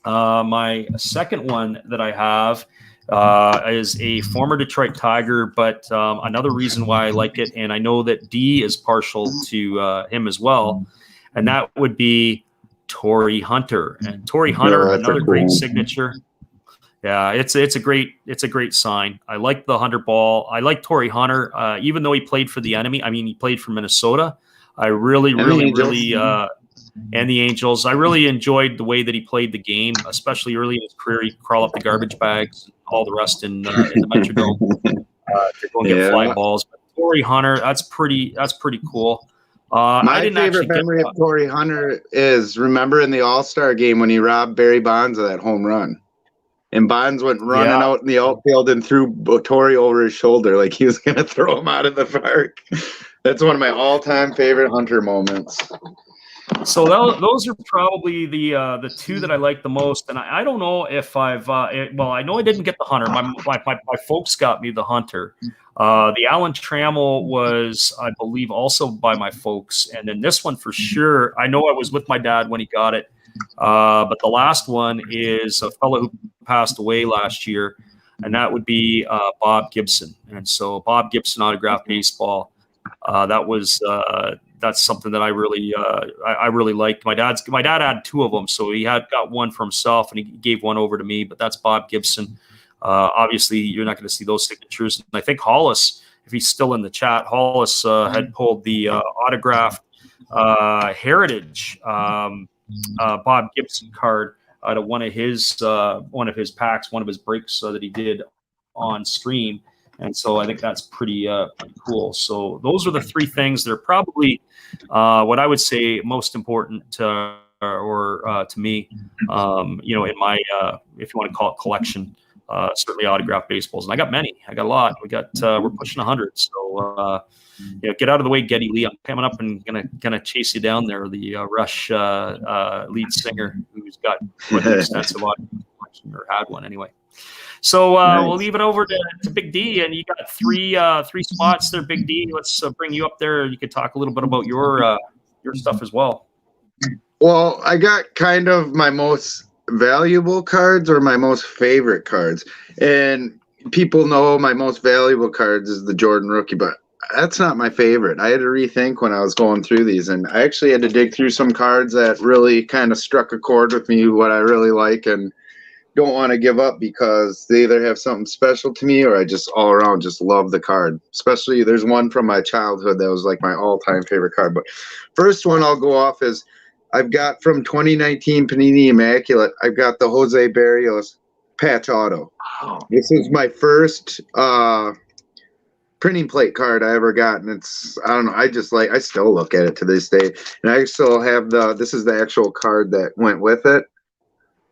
My second one that I have is a former Detroit Tiger, but another reason why I like it, and I know that D is partial to him as well, and that would be Torrey Hunter. And Torrey Hunter, another great signature. Yeah, it's a great sign. I like the Hunter ball. I like Torrey Hunter, even though he played for the enemy. I mean, he played for Minnesota. I really, and the Angels. I really enjoyed the way that he played the game, especially early in his career. He'd crawl up the garbage bags, all the rest in the Metrodome to go and get fly balls. But Torrey Hunter, that's pretty cool. My favorite memory of Torrey Hunter is, remember in the All-Star game when he robbed Barry Bonds of that home run, and Bonds went running out in the outfield and threw Torrey over his shoulder like he was going to throw him out of the park. That's one of my all-time favorite Hunter moments. So those are probably the two that I like the most, and I don't know if I've well, I know I didn't get the Hunter. My folks got me the Hunter. The Allen Trammell was, I believe, also by my folks, and then this one for sure. I know I was with my dad when he got it, but the last one is a fellow who passed away last year, and that would be Bob Gibson. And so Bob Gibson autographed baseball. That's something that I really liked. My dad had two of them, so he got one for himself and he gave one over to me. But that's Bob Gibson. Obviously, you're not going to see those signatures. And I think Hollis, if he's still in the chat, Hollis had pulled the autographed Heritage Bob Gibson card out of one of his packs, one of his breaks that he did on stream. And so I think that's pretty cool. So those are the three things. They're probably what I would say most important to me, in my, if you want to call it collection, certainly autographed baseballs. And I got many. I got a lot. We're pushing 100. So, get out of the way, Geddy Lee. I'm coming up and gonna chase you down there. The Rush lead singer who's got an extensive autograph collection, or had one anyway. So Nice. We'll leave it over to Big D, and you got three spots there, Big D. Let's bring you up there. You could talk a little bit about your stuff as well. Well, I got kind of my most valuable cards or my most favorite cards, and people know my most valuable cards is the Jordan rookie, but that's not my favorite. I had to rethink when I was going through these, and I actually had to dig through some cards that really kind of struck a chord with me, what I really like and don't want to give up, because they either have something special to me or I just all around just love the card. Especially there's one from my childhood that was like my all-time favorite card. But first one I'll go off is I've got from 2019 Panini Immaculate, I've got the Jose Barrios patch auto. Wow. This is my first printing plate card I ever got, and it's, I don't know, I still look at it to this day, and I still have this is the actual card that went with it.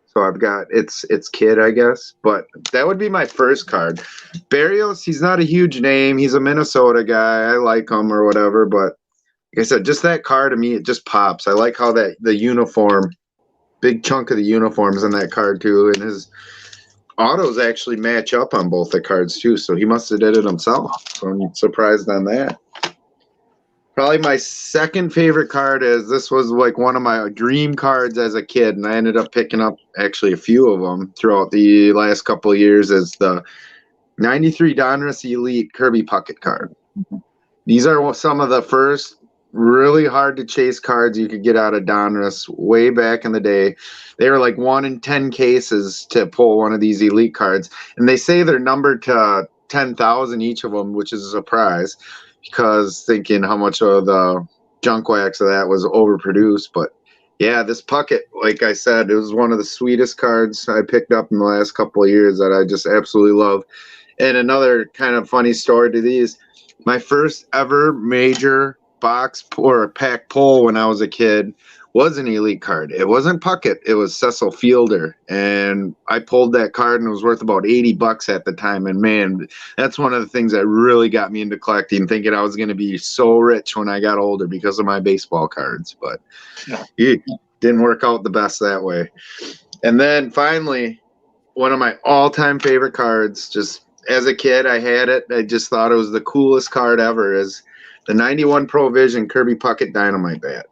So I've got its kid, I guess, but that would be my first card. Barrios, he's not a huge name. He's a Minnesota guy. I like him or whatever, but like I said, just that card to me, it just pops. I like how the uniform, big chunk of the uniforms in that card too, and his autos actually match up on both the cards too. So he must have did it himself. So I'm surprised on that. Probably my second favorite card is, this was like one of my dream cards as a kid, and I ended up picking up actually a few of them throughout the last couple of years, is the 93 Donruss Elite Kirby Puckett card. These are some of the first really hard to chase cards you could get out of Donruss way back in the day. They were like 1 in 10 cases to pull one of these Elite cards, and they say they're numbered to 10,000 each of them, which is a surprise, because thinking how much of the junk wax of that was overproduced. But yeah, this Puckett, like I said, it was one of the sweetest cards I picked up in the last couple of years that I just absolutely love. And another kind of funny story to these, my first ever major box or pack pull when I was a kid was an Elite card. It wasn't Puckett, it was Cecil Fielder, and I pulled that card and it was worth about $80 at the time. And man, that's one of the things that really got me into collecting, thinking I was going to be so rich when I got older because of my baseball cards. But it didn't work out the best that way. And then finally, one of my all-time favorite cards, just as a kid I had it, I just thought it was the coolest card ever, is the 91 Pro Vision Kirby Puckett Dynamite Bat.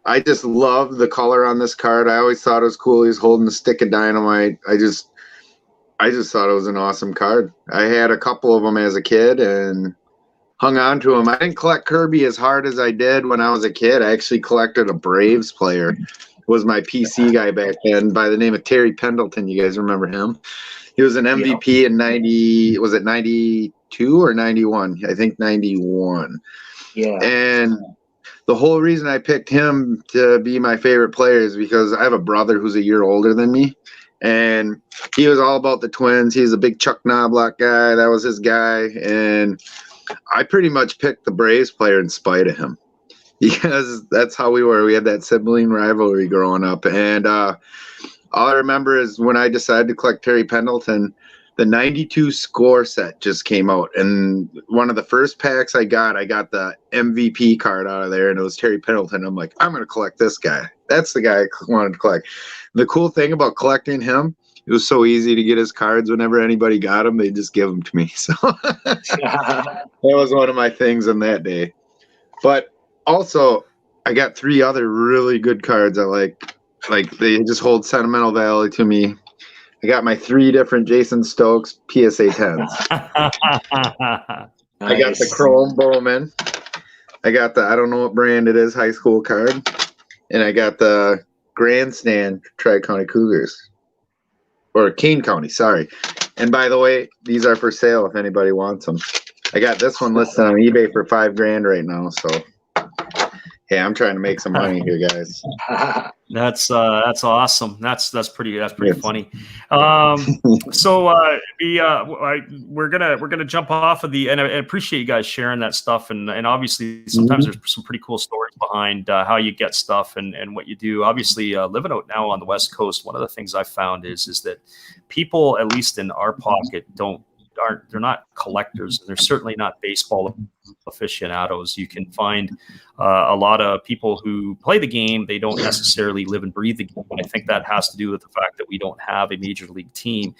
I just love the color on this card. I always thought it was cool. He's holding a stick of dynamite. I just thought it was an awesome card. I had a couple of them as a kid and hung on to them. I didn't collect Kirby as hard as I did when I was a kid. I actually collected a Braves player. It was my PC guy back then by the name of Terry Pendleton. You guys remember him? He was an MVP in 90, was it 92 or 91? I think 91. Yeah. And the whole reason I picked him to be my favorite player is because I have a brother who's a year older than me, and he was all about the Twins. He's a big Chuck Knobloch guy. That was his guy, and I pretty much picked the Braves player in spite of him, because that's how we were. We had that sibling rivalry growing up, and all I remember is when I decided to collect Terry Pendleton, the 92 score set just came out, and one of the first packs I got the MVP card out of there, and it was Terry Pendleton. I'm like, I'm gonna collect this guy. That's the guy I wanted to collect. The cool thing about collecting him, it was so easy to get his cards. Whenever anybody got them, they just give them to me. So that was one of my things on that day. But also, I got 3 other really good cards I like they just hold sentimental value to me. I got my 3 different Jason Stokes PSA 10s. Nice. I got the Chrome Bowman. I got the, I don't know what brand it is, high school card. And I got the Grandstand Tri-County Cougars. Or Kane County, sorry. And by the way, these are for sale if anybody wants them. I got this one listed on eBay for $5,000 right now. So, yeah, I'm trying to make some money here, guys. That's awesome. That's pretty funny. So we're gonna jump off of the, and I appreciate you guys sharing that stuff, and obviously sometimes there's some pretty cool stories behind how you get stuff and what you do. Obviously, living out now on the West Coast, one of the things I found is that people, at least in our pocket, they're not collectors, and they're certainly not baseball aficionados. You can find a lot of people who play the game. They don't necessarily live and breathe the game. And I think that has to do with the fact that we don't have a major league team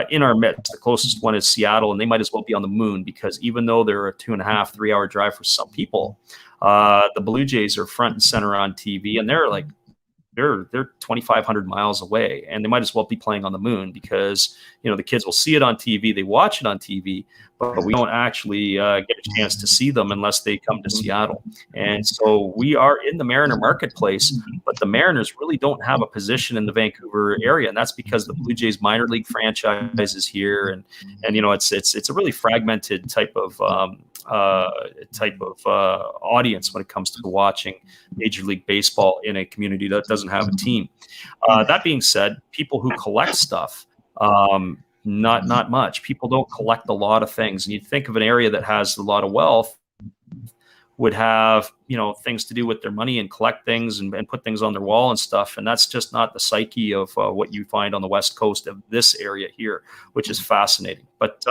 in our midst. The closest one is Seattle, and they might as well be on the moon, because even though they're a 2.5, 3 hour drive for some people, the Blue Jays are front and center on TV, and they're 2,500 miles away, and they might as well be playing on the moon, because the kids will see it on TV, they watch it on TV, but we don't actually get a chance to see them unless they come to Seattle. And so we are in the Mariner marketplace, but the Mariners really don't have a position in the Vancouver area, and that's because the Blue Jays minor league franchise is here, and it's a really fragmented type of audience when it comes to watching Major League Baseball in a community that doesn't have a team. That being said, people who collect stuff, not much. People don't collect a lot of things, and you'd think of an area that has a lot of wealth would have things to do with their money and collect things and put things on their wall and stuff, and that's just not the psyche of what you find on the West Coast of this area here, which is fascinating. But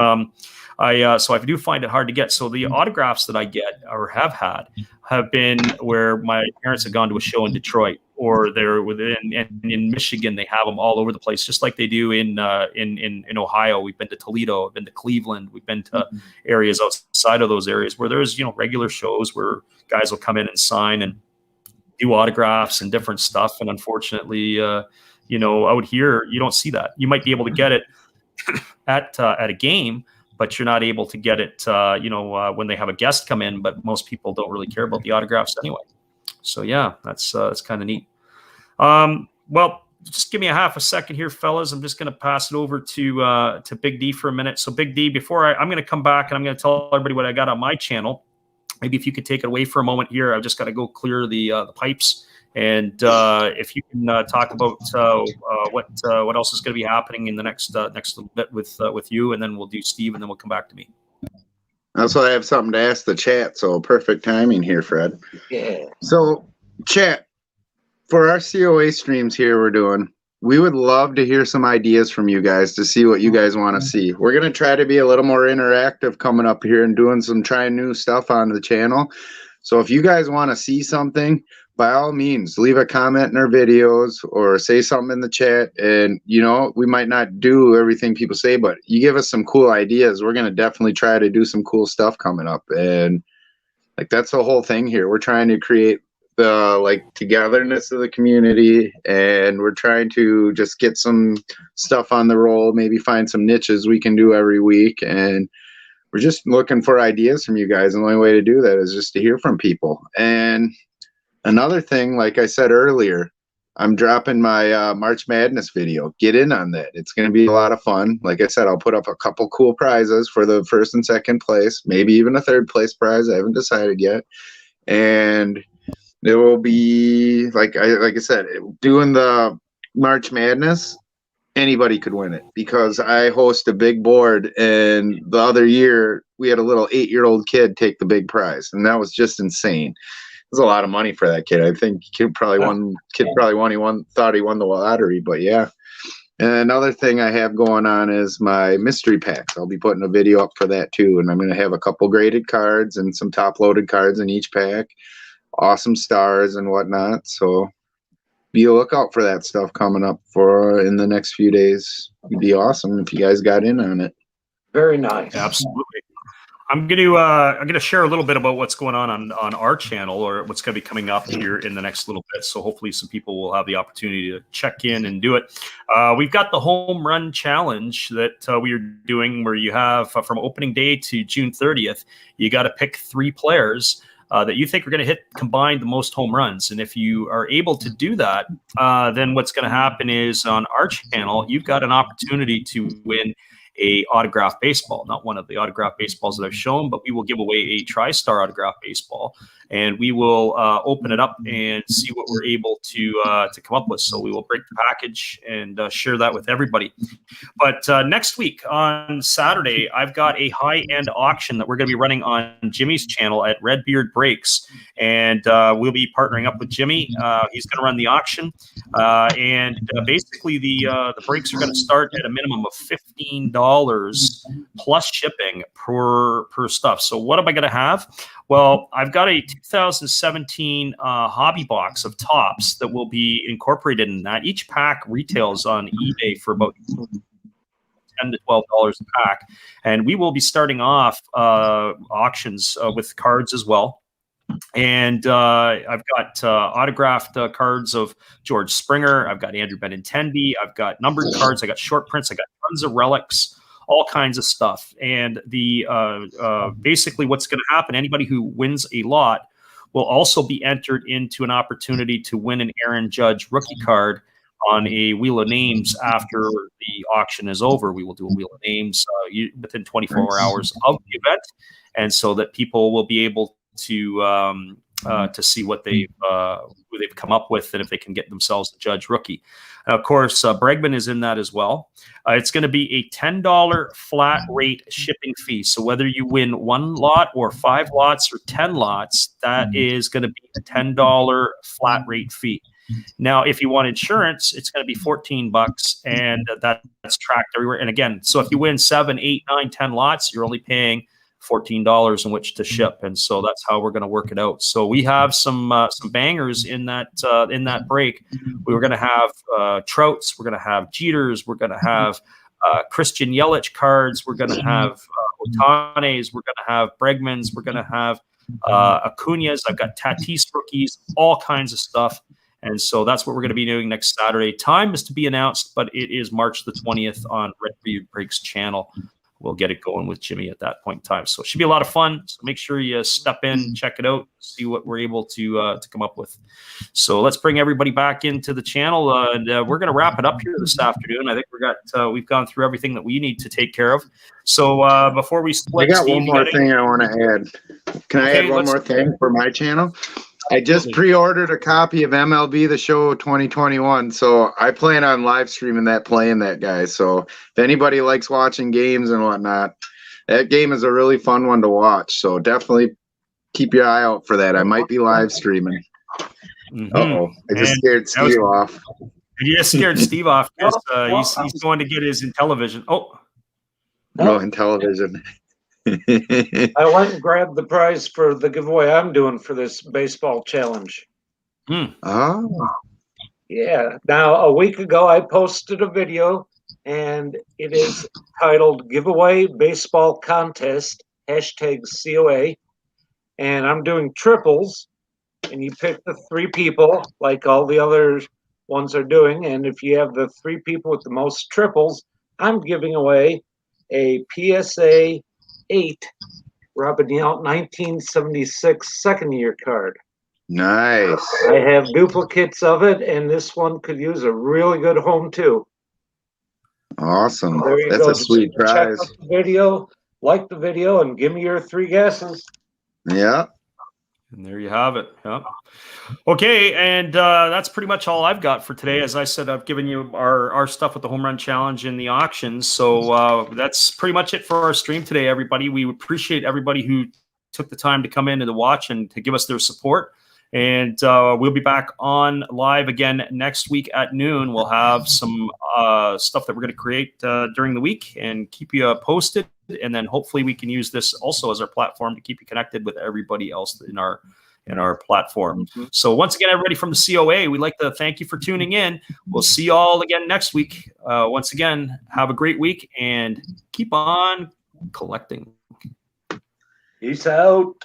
I do find it hard to get. So the autographs that I get or have had have been where my parents have gone to a show in Detroit, or they're in Michigan. They have them all over the place, just like they do in Ohio. We've been to Toledo, we've been to Cleveland, we've been to areas outside of those areas where there's regular shows where guys will come in and sign and do autographs and different stuff. And unfortunately, out here you don't see that. You might be able to get it at a game, but you're not able to get it, when they have a guest come in. But most people don't really care about the autographs anyway. So yeah, that's kind of neat. Well, just give me a half a second here, fellas. I'm just going to pass it over to Big D for a minute. So Big D, before I'm going to come back and I'm going to tell everybody what I got on my channel. Maybe if you could take it away for a moment here. I've just got to go clear the pipes. And if you can talk about what else is going to be happening in the next little bit with you, and then we'll do Steve, and then we'll come back to me. Also, I have something to ask the chat, so perfect timing here, Fred. Yeah. So, chat, for our COA streams here we're doing, we would love to hear some ideas from you guys to see what you guys want to see. We're going to try to be a little more interactive coming up here and doing trying new stuff on the channel. So if you guys want to see something, by all means, leave a comment in our videos or say something in the chat. And, we might not do everything people say, but you give us some cool ideas. We're going to definitely try to do some cool stuff coming up. And that's the whole thing here. We're trying to create the togetherness of the community, and we're trying to just get some stuff on the roll, maybe find some niches we can do every week. And we're just looking for ideas from you guys. And the only way to do that is just to hear from people. And another thing, like I said earlier, I'm dropping my March Madness video. Get in on that. It's going to be a lot of fun. Like I said, I'll put up a couple cool prizes for the first and second place, maybe even a third place prize. I haven't decided yet. And it will be, like I said, doing the March Madness, anybody could win it, because I host a big board, and the other year we had a little 8-year-old kid take the big prize, and that was just insane. It was a lot of money for that kid. I think thought he won the lottery, but yeah. And another thing I have going on is my mystery packs. I'll be putting a video up for that too. And I'm going to have a couple graded cards and some top loaded cards in each pack. Awesome stars and whatnot. So be a lookout for that stuff coming up for in the next few days. It'd be awesome if you guys got in on it. Very nice. Absolutely. I'm gonna share a little bit about what's going on our channel, or what's going to be coming up here in the next little bit. So hopefully some people will have the opportunity to check in and do it. We've got the home run challenge that we are doing, where you have from opening day to June 30th, you got to pick 3 players that you think are going to hit combined the most home runs. And if you are able to do that, then what's going to happen is on our channel, you've got an opportunity to win a autographed baseball, not one of the autographed baseballs that I've shown, but we will give away a TriStar autographed baseball, and we will open it up and see what we're able to come up with. So we will break the package and share that with everybody. But next week on Saturday, I've got a high-end auction that we're going to be running on Jimmy's channel at Redbeard Breaks, and we'll be partnering up with Jimmy. He's going to run the auction, and basically the breaks are going to start at a minimum of $15 plus shipping per stuff. So what am I going to have? Well, I've got a 2017 hobby box of tops that will be incorporated in that. Each pack retails on eBay for about $10 to $12 a pack, and we will be starting off auctions with cards as well. And I've got autographed cards of George Springer. I've got Andrew Benintendi. I've got numbered cards. I got short prints. I got tons of relics, all kinds of stuff. And the basically what's going to happen, anybody who wins a lot will also be entered into an opportunity to win an Aaron Judge rookie card on a Wheel of Names after the auction is over. We will do a Wheel of Names within 24 hours of the event, and so that people will be able to see what who they've come up with, and if they can get themselves a Judge rookie. Of course, Bregman is in that as well. It's going to be a $10 flat rate shipping fee. So whether you win 1 lot or 5 lots or 10 lots, that is going to be a $10 flat rate fee. Now, if you want insurance, it's going to be $14, and that's tracked everywhere. And again, so if you win 7, 8, 9, 10 lots, you're only paying $14 in which to ship, and so that's how we're going to work it out. So we have some bangers in that break. We were going to have Trouts, we're going to have Jeters, we're going to have Christian Yelich cards, we're going to have Otanes, we're going to have Bregmans, we're going to have Acuñas. I've got Tatis rookies, all kinds of stuff. And so that's what we're going to be doing next Saturday. Time is to be announced, but it is March the 20th on Redbeard Breaks channel. We'll get it going with Jimmy at that point in time. So it should be a lot of fun. So make sure you step in, check it out, see what we're able to come up with. So let's bring everybody back into the channel, and we're going to wrap it up here this afternoon. I think we've gone through everything that we need to take care of. So before we split, I got Steve, one more thing I want to add. Can I add one more thing for my channel? I just pre-ordered a copy of MLB The Show 2021, so I plan on live streaming that, playing that, guys. So if anybody likes watching games and whatnot, that game is a really fun one to watch. So definitely keep your eye out for that. I might be live streaming. Uh-oh, I just scared Steve off. You just scared Steve off because he's going to get his Intellivision. Oh, Intellivision. I went and grabbed the prize for the giveaway I'm doing for this baseball challenge. Oh. Yeah. Now, a week ago, I posted a video, and it is titled Giveaway Baseball Contest, #COA. And I'm doing triples, and you pick the 3 people like all the other ones are doing. And if you have the 3 people with the most triples, I'm giving away a PSA 8 Robin Yount 1976 second-year card. Nice. I have duplicates of it, and this one could use a really good home too. Awesome. There you That's go. a sweet Check prize. out the video, like the video, and give me your 3 guesses. Yeah. And there you have it. Yep. Okay, and that's pretty much all I've got for today. As I said, I've given you our stuff with the home run challenge and the auctions. So that's pretty much it for our stream today, everybody. We appreciate everybody who took the time to come in and to watch and to give us their support. And we'll be back on live again next week at noon. We'll have some stuff that we're going to create during the week and keep you posted. And then hopefully we can use this also as our platform to keep you connected with everybody else in our platform. So once again, everybody from the COA, we'd like to thank you for tuning in. We'll see you all again next week. Once again, have a great week and keep on collecting. Peace out.